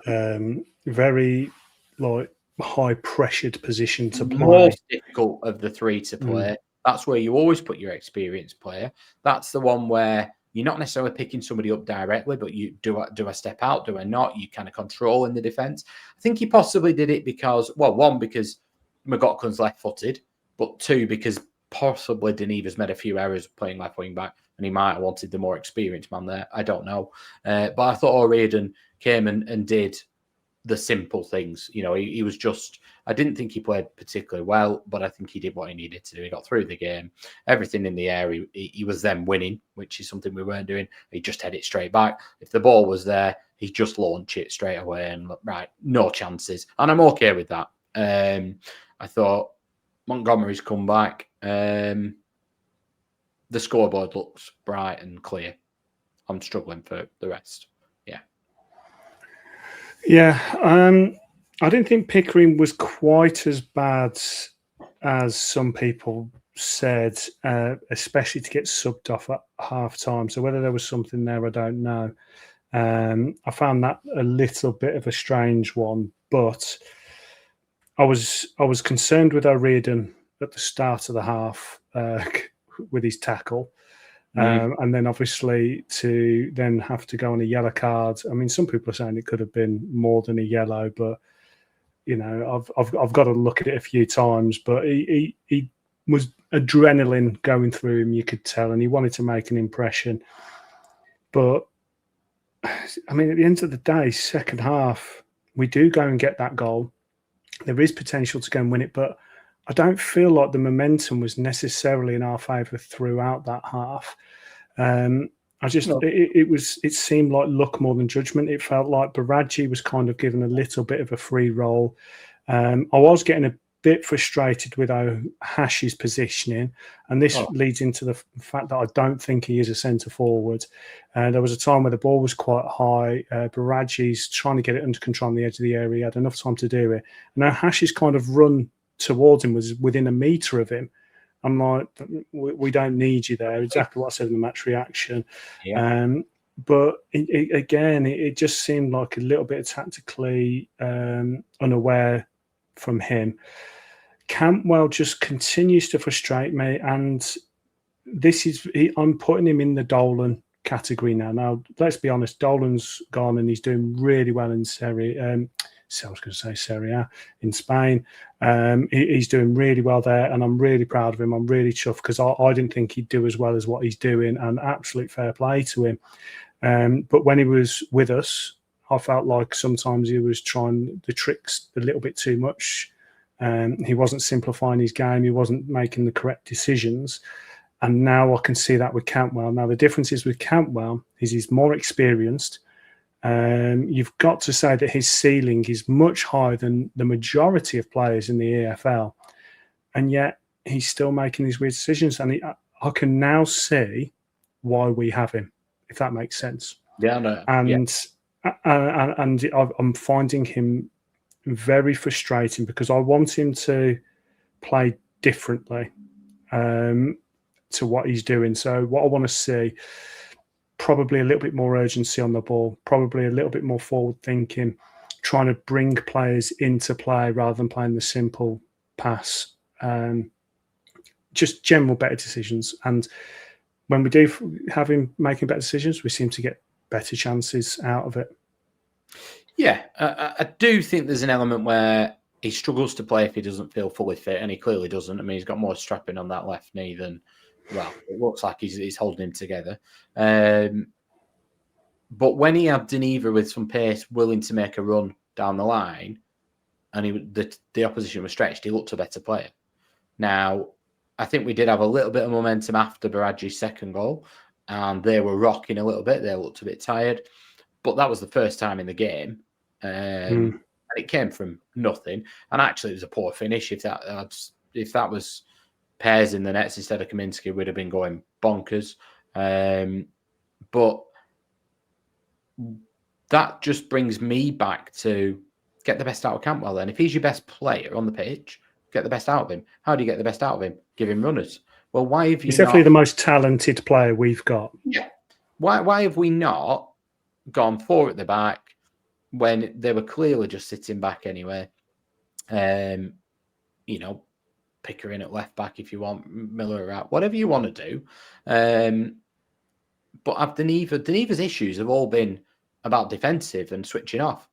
high pressured position to play. Most difficult of the 3 to play. That's where you always put your experienced player. That's the one where you're not necessarily picking somebody up directly, but you do I step out? Do I not? You kind of control in the defence. I think he possibly did it because, well, 1, because McLoughlin's left-footed, but 2, because possibly Deneva's made a few errors playing left wing back. and he might have wanted the more experienced man there. I don't know. But I thought O'Riordan came and did the simple things. You know, he was just, I didn't think he played particularly well, but I think he did what he needed to do. He got through the game, everything in the air. He was then winning, which is something we weren't doing. He just had it straight back. If the ball was there, he just launch it straight away and right, no chances. And I'm okay with that. I thought Montgomery's come back. The scoreboard looks bright and clear. I'm struggling for the rest. Yeah, I didn't think Pickering was quite as bad as some people said, especially to get subbed off at half time. So whether there was something there, I don't know. I found that a little bit of a strange one, but I was concerned with O'Riordan at the start of the half with his tackle. And then obviously to then have to go on a yellow card. I mean, some people are saying it could have been more than a yellow, but you know, I've got to look at it a few times. But he was adrenaline going through him, you could tell, and he wanted to make an impression. But I mean, at the end of the day, second half, we do go and get that goal. There is potential to go and win it, but I don't feel like the momentum was necessarily in our favour throughout that half. It seemed like luck more than judgment. It felt like Bradford was kind of given a little bit of a free roll. I was getting a bit frustrated with Hash's positioning, and this leads into the fact that I don't think he is a centre forward. There was a time where the ball was quite high. Bradford's trying to get it under control on the edge of the area. He had enough time to do it. And now Hash's kind of run towards him was within a metre of him. I'm like, we don't need you there. Exactly what I said in the match reaction. Yeah. But it just seemed like a little bit tactically unaware from him. Cantwell just continues to frustrate me, and I'm putting him in the Dolan category now. Now, let's be honest, Dolan's gone and he's doing really well in Serie A in Spain. He's doing really well there, and I'm really proud of him. I'm really chuffed because I didn't think he'd do as well as what he's doing, and absolute fair play to him. But when he was with us, I felt like sometimes he was trying the tricks a little bit too much. He wasn't simplifying his game. He wasn't making the correct decisions. And now I can see that with Cantwell. Now, the difference is with Cantwell is he's more experienced. You've got to say that his ceiling is much higher than the majority of players in the EFL. And yet he's still making these weird decisions. And I can now see why we have him, if that makes sense. Yeah, no. And I'm finding him very frustrating because I want him to play differently to what he's doing. So what I want to see, probably a little bit more urgency on the ball, probably a little bit more forward thinking, trying to bring players into play rather than playing the simple pass. Just general better decisions. And when we do have him making better decisions, we seem to get better chances out of it. Yeah, I do think there's an element where he struggles to play if he doesn't feel fully fit, and he clearly doesn't. I mean, he's got more strapping on that left knee than, well, it looks like he's holding him together. But when he had Deneva with some pace, willing to make a run down the line, and the opposition was stretched, he looked a better player. Now, I think we did have a little bit of momentum after Baraji's second goal, and they were rocking a little bit. They looked a bit tired, but that was the first time in the game. And it came from nothing. And actually, it was a poor finish. If that was Pears in the nets instead of Kaminsky, would have been going bonkers. But that just brings me back to get the best out of Cantwell. Then, if he's your best player on the pitch, get the best out of him. How do you get the best out of him? Give him runners. Well, why have you? He's definitely the most talented player we've got. Yeah. Why have we not gone four at the back when they were clearly just sitting back anyway? Pickering at left back if you want, Miller out, whatever you want to do. But have Deneva's issues have all been about defensive and switching off.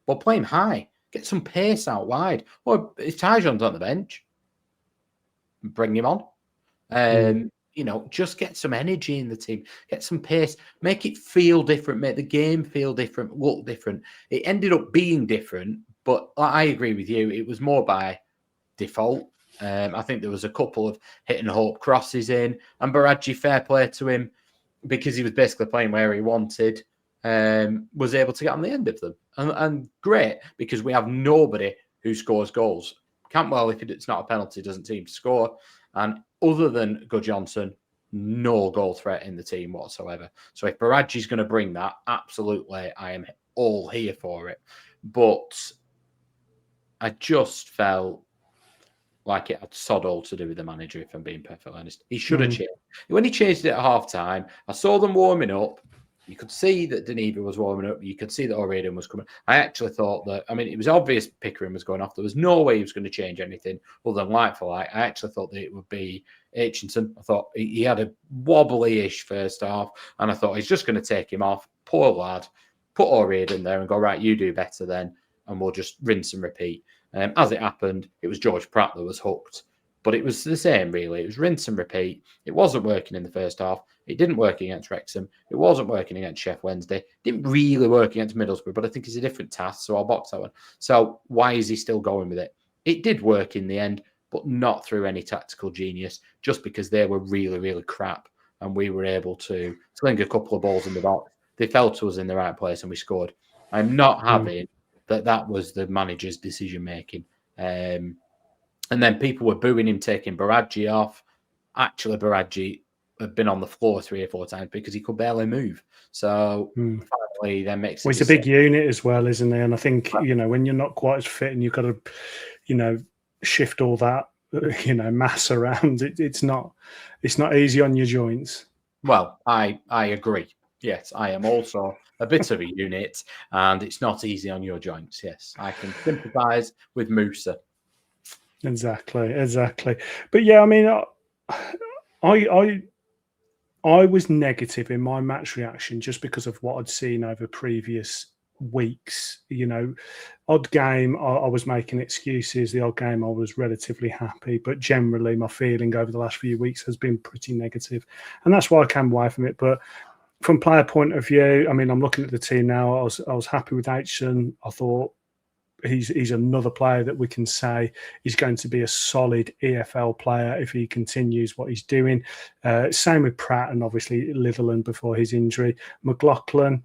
Well, play him high. Get some pace out wide. Or if Tyjon's on the bench, bring him on. just get some energy in the team, get some pace, make it feel different, make the game feel different, look different. It ended up being different, but I agree with you. It was more by default. I think there was a couple of hit and hope crosses in, and Baraji, fair play to him, because he was basically playing where he wanted, was able to get on the end of them. And great, because we have nobody who scores goals. Cantwell, if it's not a penalty, doesn't seem to score. And other than Johnson, no goal threat in the team whatsoever. So if Baraji's going to bring that, absolutely, I am all here for it. But I just felt like it had sod all to do with the manager, if I'm being perfectly honest. He should have changed. When he changed it at half-time, I saw them warming up. You could see that Deneva was warming up. You could see that O'Riordan was coming. I actually thought that, it was obvious Pickering was going off. There was no way he was going to change anything other than like for like. I actually thought that it would be Hitchen. I thought he had a wobbly-ish first half, and I thought he's just going to take him off. Poor lad. Put O'Riordan there and go, right, you do better then, and we'll just rinse and repeat. As it happened, it was George Pratt that was hooked. But it was the same, really. It was rinse and repeat. It wasn't working in the first half. It didn't work against Wrexham. It wasn't working against Sheff Wednesday. It didn't really work against Middlesbrough, but I think it's a different task, so I'll box that one. So why is he still going with it? It did work in the end, but not through any tactical genius, just because they were really, really crap, and we were able to sling a couple of balls in the box. They fell to us in the right place, and we scored. I'm not having that was the manager's decision-making. And then people were booing him, taking Baraji off. Actually, Baraji had been on the floor 3 or 4 times because he could barely move. So finally, then makes he's a big unit as well, isn't he? And I think, when you're not quite as fit and you've got to, shift all that, mass around, it's not easy on your joints. Well, I agree. Yes, I am also a bit of a unit, and it's not easy on your joints. Yes, I can sympathise with Musa. Exactly. But yeah, I was negative in my match reaction just because of what I'd seen over previous weeks. Odd game, I was making excuses. The odd game, I was relatively happy. But generally, my feeling over the last few weeks has been pretty negative. And that's why I came away from it. But from player point of view, I'm looking at the team now. I was happy with Hitchen. I thought he's another player that we can say is going to be a solid EFL player if he continues what he's doing. Same with Pratt and obviously Litherland before his injury. McLoughlin,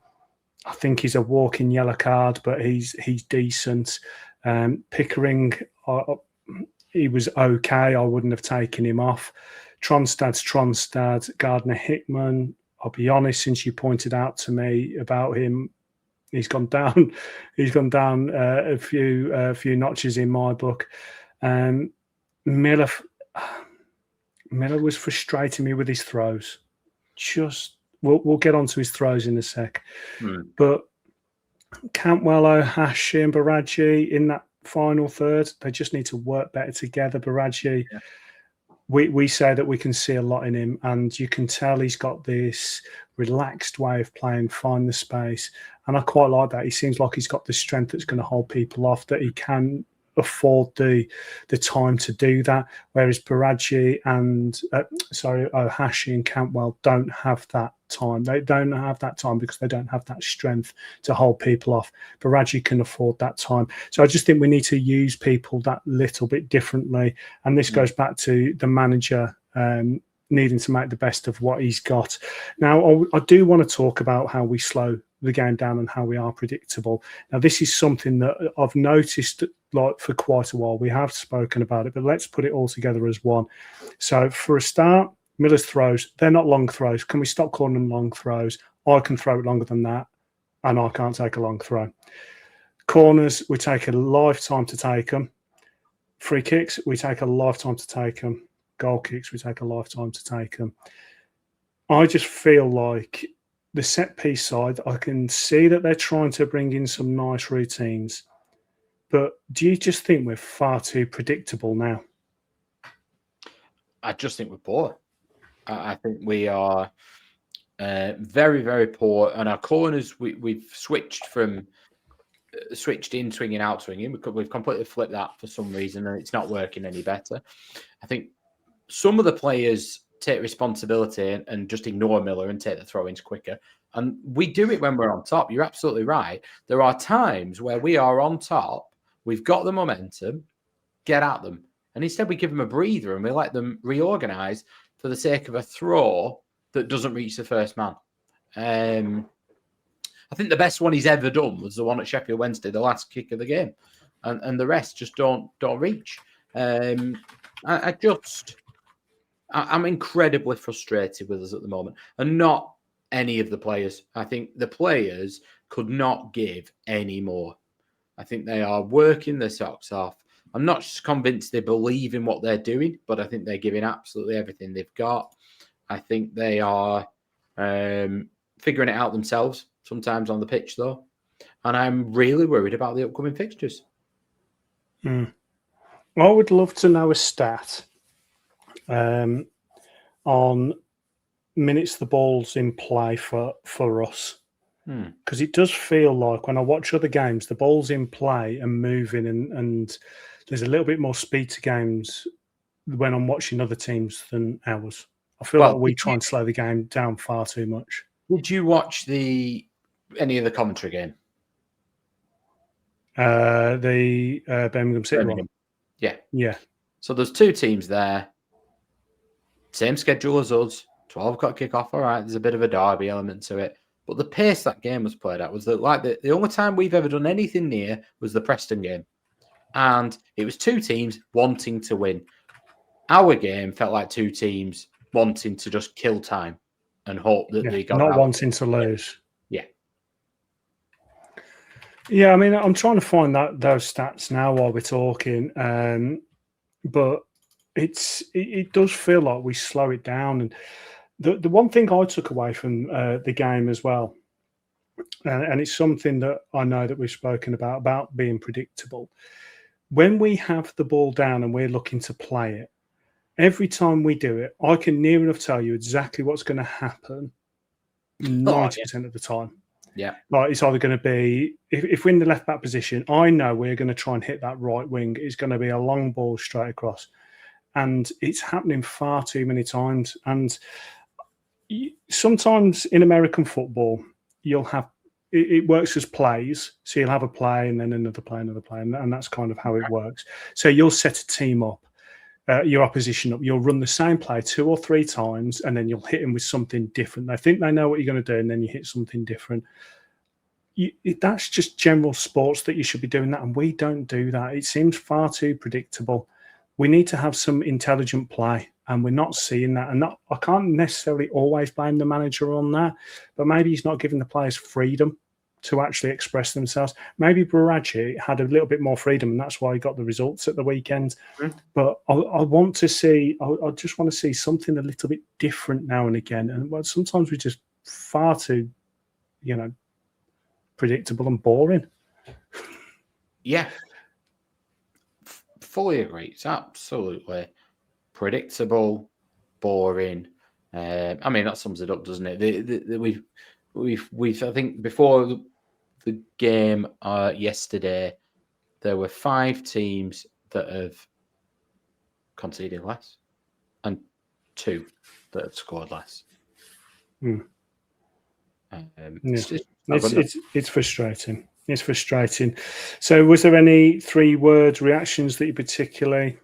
I think he's a walking yellow card, but he's decent. Pickering, he was okay. I wouldn't have taken him off. Tronstad, Gardner Hickman. I'll be honest, since you pointed out to me about him, he's gone down. He's gone down a few notches in my book. Miller was frustrating me with his throws. We'll get onto his throws in a sec. But Cantwell, Hashi, and Baraji in that final third, they just need to work better together. Baraji. Yeah. We say that we can see a lot in him, and you can tell he's got this relaxed way of playing, find the space, and I quite like that. He seems like he's got the strength that's going to hold people off, that he can afford the time to do that, whereas Baraji and Hashi and Cantwell don't have that time. They don't have that time because they don't have that strength to hold people off. Baraji can afford that time. So I just think we need to use people that little bit differently, and this goes back to the manager needing to make the best of what he's got. Now, I do want to talk about how we slow the game down and how we are predictable. Now, this is something that I've noticed for quite a while. We have spoken about it, but let's put it all together as one. So for a start, Miller's throws, they're not long throws. Can we stop calling them long throws? I can throw it longer than that, and I can't take a long throw. Corners, we take a lifetime to take them. Free kicks, we take a lifetime to take them. Goal kicks, we take a lifetime to take them. I just feel like the set piece side, I can see that they're trying to bring in some nice routines. But do you just think we're far too predictable now? I just think we're poor. I think we are very, very poor. And our corners, we've switched in, swinging out, swinging. We've completely flipped that for some reason, and it's not working any better. I think some of the players take responsibility and just ignore Miller and take the throw-ins quicker. And we do it when we're on top. You're absolutely right. There are times where we are on top, we've got the momentum, get at them. And instead we give them a breather and we let them reorganise for the sake of a throw that doesn't reach the first man. I think the best one he's ever done was the one at Sheffield Wednesday, the last kick of the game. And the rest just don't reach. I'm incredibly frustrated with us at the moment. And not any of the players. I think the players could not give any more. I think they are working their socks off. I'm not just convinced they believe in what they're doing, but I think they're giving absolutely everything they've got. I think they are figuring it out themselves, sometimes on the pitch, though. And I'm really worried about the upcoming fixtures. I would love to know a stat on minutes the ball's in play for us. Because it does feel like when I watch other games, the ball's in play and moving, and there's a little bit more speed to games when I'm watching other teams than ours. I feel like we try and slow the game down far too much. Did you watch any of the commentary game? The Birmingham City one. Yeah. So there's two teams there. Same schedule as us. 12 o'clock kickoff. All right, there's a bit of a derby element to it. But the pace that game was played at was the only time we've ever done anything near was the Preston game. And it was two teams wanting to win. Our game felt like two teams wanting to just kill time and hope that they got not out. Wanting to lose. Yeah. Yeah, I mean, I'm trying to find those stats now while we're talking. But it does feel like we slow it down. And the one thing I took away from the game as well, and it's something that I know that we've spoken about being predictable. When we have the ball down and we're looking to play it, every time we do it, I can near enough tell you exactly what's going to happen 90% of the time. Yeah. Like it's either going to be, if we're in the left back position, I know we're going to try and hit that right wing. It's going to be a long ball straight across. And it's happening far too many times. And sometimes in American football, you'll have, it works as plays. So you'll have a play and then another play, and that's kind of how it works. So you'll set a team up, your opposition up. You'll run the same play 2 or 3 times, and then you'll hit them with something different. They think they know what you're going to do, and then you hit something different. That's just general sports that you should be doing that, and we don't do that. It seems far too predictable. We need to have some intelligent play, and we're not seeing that. And I can't necessarily always blame the manager on that, but maybe he's not giving the players freedom to actually express themselves. Maybe Bradford had a little bit more freedom, and that's why he got the results at the weekend. But I want to see, I just want to see something a little bit different now and again. And sometimes we're just far too, predictable and boring. Yeah. Fully agree. It's absolutely predictable, boring. I mean, that sums it up, doesn't it? We've I think before the game yesterday, there were 5 teams that have conceded less and 2 that have scored less. It's frustrating. It's frustrating. So was there any 3-word reactions that you particularly...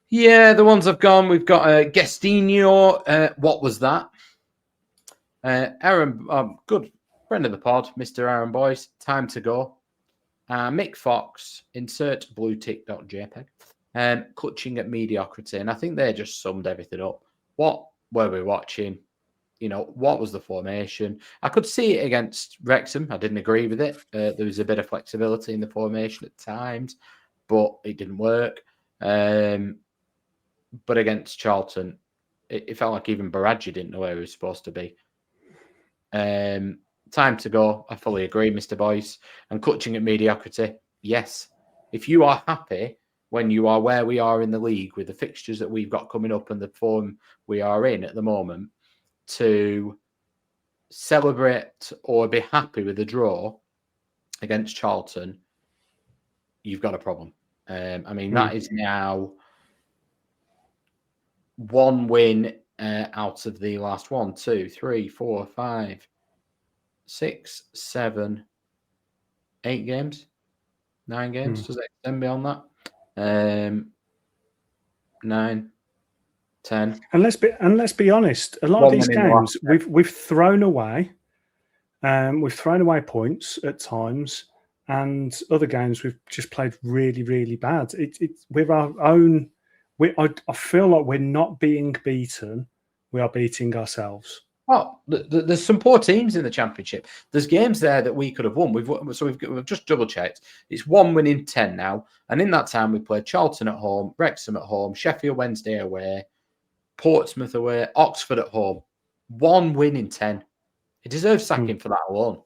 Yeah, the ones I've gone, we've got Gestinho. What was that? Aaron, good friend of the pod, Mr. Aaron Boyce. Time to go. Mick Fox, insert bluetick.jpg. Clutching at mediocrity. And I think they just summed everything up. What were we watching? What was the formation? I could see it against Wrexham. I didn't agree with it. There was a bit of flexibility in the formation at times, but it didn't work. But against Charlton, it felt like even Bradford didn't know where he was supposed to be. Time to go. I fully agree, Mr. Boyce. And clutching at mediocrity, yes. If you are happy when you are where we are in the league with the fixtures that we've got coming up and the form we are in at the moment, to celebrate or be happy with a draw against Charlton, you've got a problem. That is now 1 win out of the last 1, 2, 3, 4, 5, 6, 7, 8 games, 9 games. Does it extend beyond that? 9, 10. And let's be honest. A lot of these games we've thrown away. We've thrown away points at times, and other games we've just played really, really bad. It's with our own. I feel like we're not being beaten. We are beating ourselves. Well, there's some poor teams in the Championship. There's games there that we could have won. We've just double checked. It's 1 win in 10 now, and in that time we played Charlton at home, Wrexham at home, Sheffield Wednesday away, Portsmouth away, Oxford at home. 1 win in 10. It deserves sacking for that alone.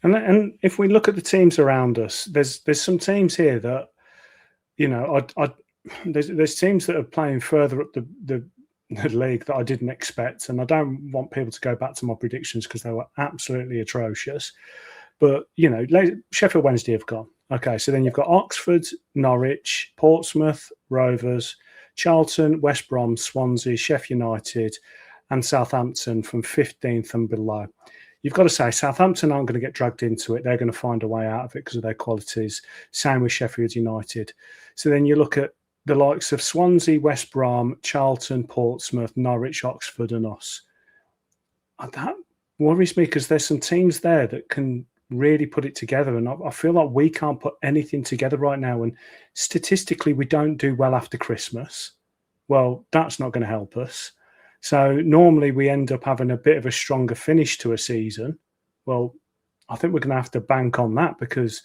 And if we look at the teams around us, there's some teams here that, you know, there's teams that are playing further up the league that I didn't expect, and I don't want people to go back to my predictions because they were absolutely atrocious. But you know, Sheffield Wednesday have gone. Okay, so then you've got Oxford, Norwich, Portsmouth, Rovers, Charlton, West Brom, Swansea, Sheffield United, and Southampton from 15th and below. You've got to say Southampton aren't going to get dragged into it. They're going to find a way out of it because of their qualities. Same with Sheffield United. So then you look at the likes of Swansea, West Brom, Charlton, Portsmouth, Norwich, Oxford, and us. That worries me because there's some teams there that can really put it together, and I feel like we can't put anything together right now. And statistically, we don't do well after Christmas. Well, that's not going to help us. So normally we end up having a bit of a stronger finish to a season. Well, I think we're going to have to bank on that because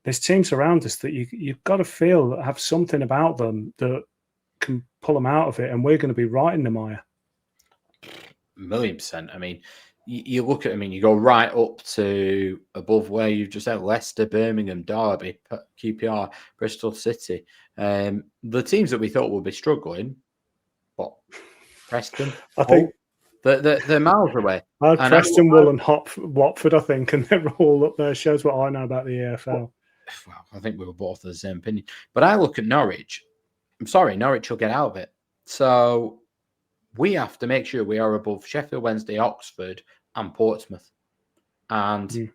there's teams around us that you've got to feel that have something about them that can pull them out of it, and we're going to be right in the mire. 1,000,000%. I mean, you look at, you go right up to above where you've just said Leicester, Birmingham, Derby, QPR, Bristol City. The teams that we thought would be struggling, what? Preston, I think they're miles away. Preston, Hull, and Watford, I think, and they're all up there. Shows what I know about the EFL. Well, I think we were both of the same opinion. But I look at Norwich. I'm sorry, Norwich will get out of it. So we have to make sure we are above Sheffield Wednesday, Oxford, and Portsmouth. And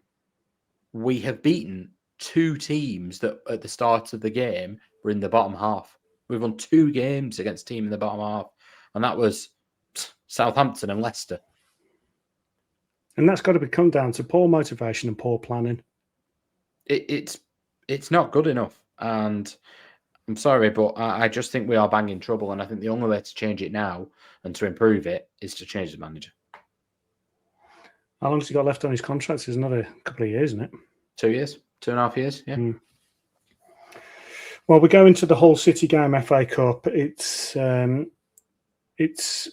we have beaten 2 teams that at the start of the game were in the bottom half. We've won 2 games against team in the bottom half. And that was Southampton and Leicester. And that's got to come down to poor motivation and poor planning. It's not good enough. And I'm sorry, but I just think we are banging trouble. And I think the only way to change it now and to improve it is to change the manager. How long has he got left on his contract? It's another couple of years, isn't it? 2 years, 2.5 years, yeah. Well, we go into the Hull City game, FA Cup. It's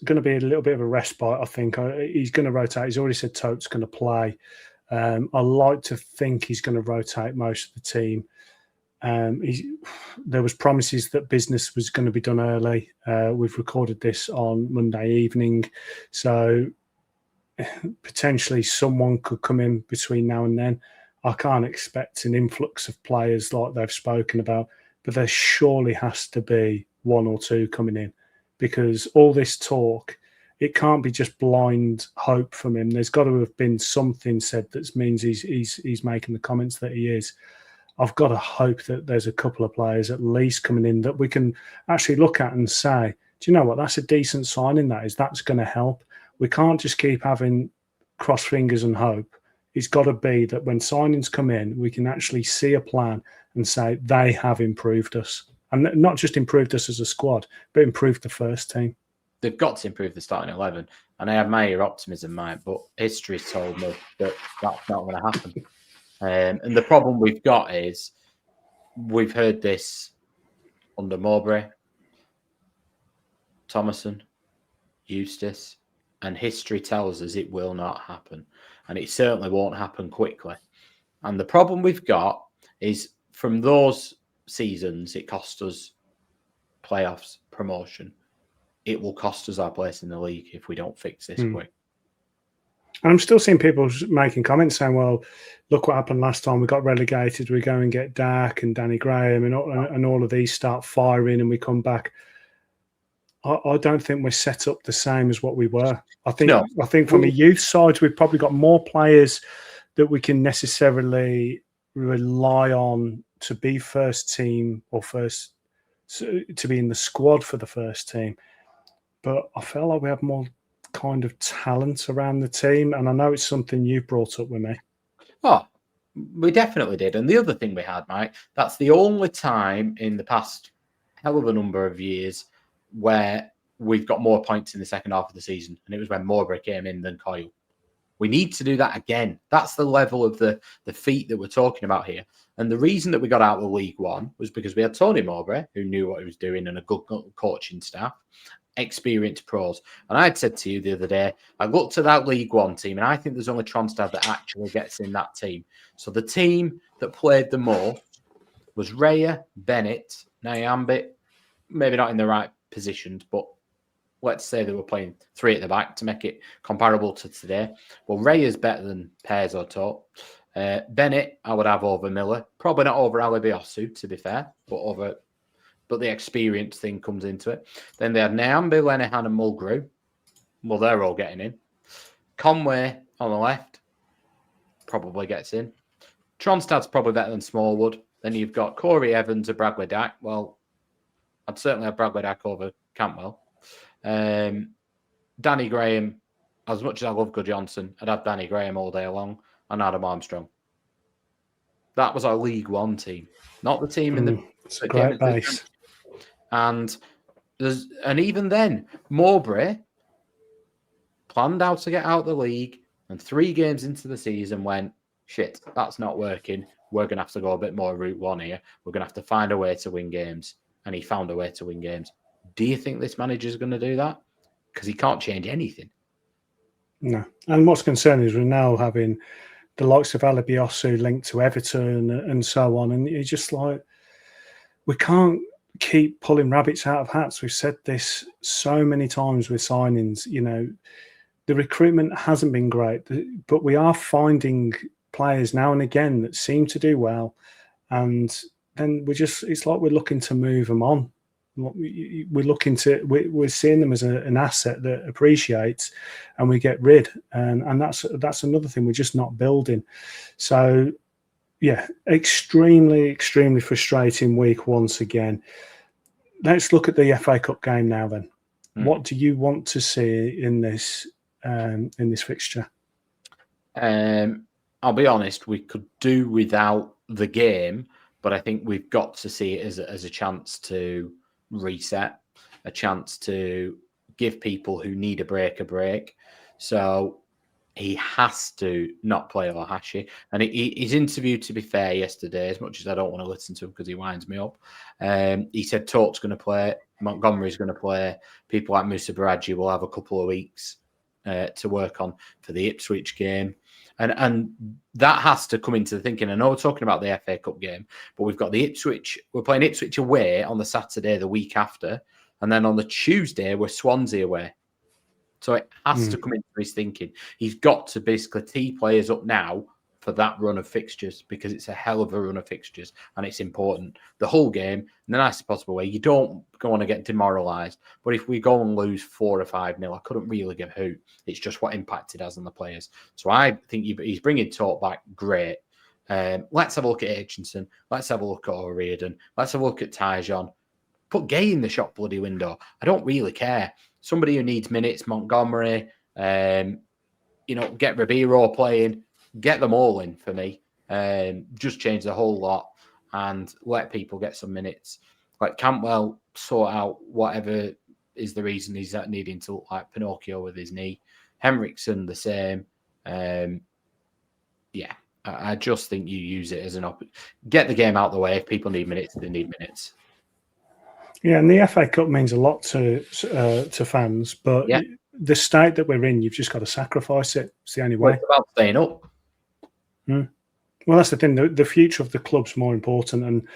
going to be a little bit of a respite, I think. He's going to rotate. He's already said Tote's going to play. I like to think he's going to rotate most of the team. There was promises that business was going to be done early. We've recorded this on Monday evening. So potentially someone could come in between now and then. I can't expect an influx of players like they've spoken about, but there surely has to be 1 or 2 coming in. Because all this talk, it can't be just blind hope from him. There's got to have been something said that means he's making the comments that he is. I've got to hope that there's a couple of players at least coming in that we can actually look at and say, do you know what? That's a decent signing. That's going to help. We can't just keep having cross fingers and hope. It's got to be that when signings come in, we can actually see a plan and say they have improved us. And not just improved us as a squad, but improved the first team. They've got to improve the starting 11. And I admire your optimism, Mike, but history's told me that that's not going to happen. And the problem we've got is we've heard this under Mowbray, Thomason, Eustace, and history tells us it will not happen. And it certainly won't happen quickly. And the problem we've got is from those seasons, it cost us playoffs, promotion. It will cost us our place in the league if we don't fix this quick. And I'm still seeing people making comments saying, well, look what happened last time we got relegated. We go and get Dark and Danny Graham and all of these start firing and we come back. I don't think we're set up the same as what we were. I think No. I think from a youth side, we've probably got more players that we can necessarily rely on to be first team or to be in the squad for the first team. But I feel like we have more kind of talent around the team, and I know it's something you brought up with me. Oh, we definitely did. And the other thing we had, Mike, that's the only time in the past hell of a number of years where we've got more points in the second half of the season. And it was when Mowbray came in than Coyle. We need to do that again. That's the level of the feat that we're talking about here. And the reason that we got out of League One was because we had Tony Mowbray, who knew what he was doing, and a good coaching staff, experienced pros. And I'd said to you the other day, I looked at that League One team, and I think there's only Tronstad that actually gets in that team. So the team that played the most was Raya, Bennett, Nyambit, maybe not in the right positions, but let's say they were playing three at the back to make it comparable to today. Well, Raya's better than Pears or Tot. Bennett, I would have over Miller. Probably not over Alibiosu, to be fair, but the experience thing comes into it. Then they had Nyambi, Lenihan and Mulgrew. Well, they're all getting in. Conway on the left probably gets in. Tronstad's probably better than Smallwood. Then you've got Corey Evans or Bradley Dack. Well, I'd certainly have Bradley Dack over Cantwell. Danny Graham, as much as I love Good Johnson, I'd have Danny Graham all day long, and Adam Armstrong. That was our League One team, not the team in the. It's a great base. And even then, Mowbray planned how to get out of the league, and 3 games into the season went, shit, that's not working. We're going to have to go a bit more route one here. We're going to have to find a way to win games. And he found a way to win games. Do you think this manager is going to do that? Because he can't change anything. No. And what's concerning is we're now having the likes of Alibiosu linked to Everton and so on. And it's just like, we can't keep pulling rabbits out of hats. We've said this so many times with signings. You know, the recruitment hasn't been great, but we are finding players now and again that seem to do well. And then it's like we're looking to move them on. We're seeing them as an asset that appreciates, and we get rid, and that's another thing we're just not building. So, yeah, extremely frustrating week once again. Let's look at the FA Cup game now. Then, what do you want to see in this fixture? I'll be honest, we could do without the game, but I think we've got to see it as a chance to reset, a chance to give people who need a break. So he has to not play Ohashi. And his interview, to be fair, yesterday, as much as I don't want to listen to him because he winds me up, he said Tort's going to play, Montgomery's going to play, people like Musa Baraji will have a couple of weeks to work on for the Ipswich game. And that has to come into the thinking. I know we're talking about the FA Cup game, but we've got we're playing Ipswich away on the Saturday the week after. And then on the Tuesday, we're Swansea away. So it has to come into his thinking. He's got to basically tee players up now for that run of fixtures, because it's a hell of a run of fixtures and it's important. The whole game, in the nicest possible way, you don't want to get demoralised. But if we go and lose 4 or 5-0, I couldn't really give a hoot. It's just what impact it has on the players. So I think he's bringing Tote back, great. Let's have a look at Hitchinson. Let's have a look at O'Riordan. Let's have a look at Tyjon. Put Gay in the shop bloody window. I don't really care. Somebody who needs minutes, Montgomery, get Ribeiro playing. Get them all in for me. Just change the whole lot and let people get some minutes. Like Cantwell, sort out whatever is the reason he's needing to look like Pinocchio with his knee. Henriksen, the same. I just think you use it as an get the game out of the way. If people need minutes, they need minutes. Yeah, and the FA Cup means a lot to fans, but the state that we're in, you've just got to sacrifice it. It's the only way. It's about staying up. Well, that's the thing. The future of the club's more important, and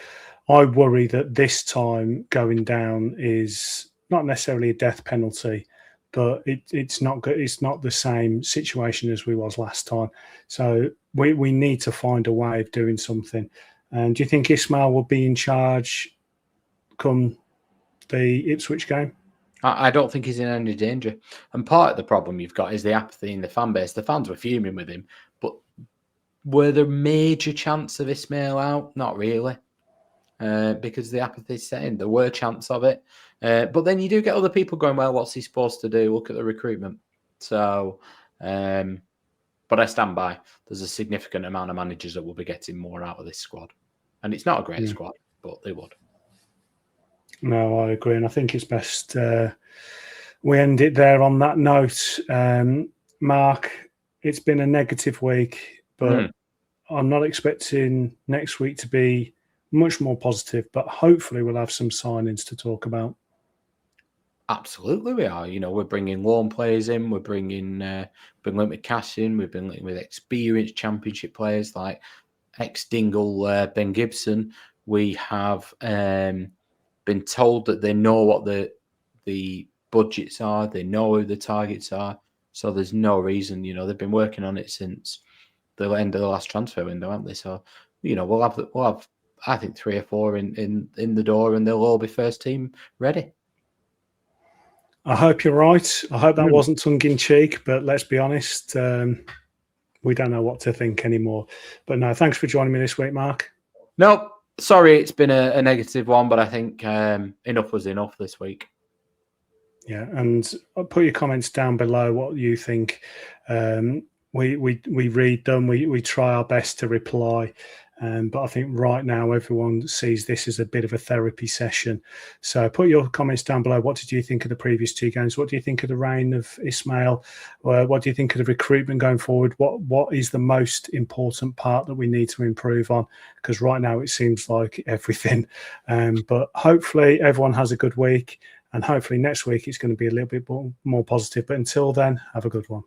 I worry that this time going down is not necessarily a death penalty, but it's not good. It's not the same situation as we was last time. So we need to find a way of doing something. And do you think Ismaël will be in charge come the Ipswich game? I don't think he's in any danger. And part of the problem you've got is the apathy in the fan base. The fans were fuming with him, but were there major chance of Ismaël out? Not really, because the apathy set in. There were chance of it. But then you do get other people going, well, what's he supposed to do? Look at the recruitment. So, but I stand by. There's a significant amount of managers that will be getting more out of this squad. And it's not a great squad, but they would. No, I agree. And I think it's best we end it there on that note. Mark, it's been a negative week, but I'm not expecting next week to be much more positive, but hopefully we'll have some signings to talk about. Absolutely, we are. You know, we're bringing loan players in. We're bringing linked with cash in. We've been linked with experienced Championship players like ex-Dingle Ben Gibson. We have been told that they know what the budgets are. They know who the targets are. So there's no reason. You know, they've been working on it since the end of the last transfer window, haven't they? So, you know, we'll have I think 3 or 4 in the door, and they'll all be first team ready. I hope you're right. I hope that wasn't tongue-in-cheek, but let's be honest, we don't know what to think anymore. But no, thanks for joining me this week, Mark. No, sorry, it's been a negative one, but I think enough was enough this week. Yeah, and I'll put your comments down below what you think. We read them, we try our best to reply. But I think right now everyone sees this as a bit of a therapy session. So put your comments down below. What did you think of the previous 2 games? What do you think of the reign of Ismaël? What do you think of the recruitment going forward? What is the most important part that we need to improve on? Because right now it seems like everything. But hopefully everyone has a good week. And hopefully next week it's going to be a little bit more positive. But until then, have a good one.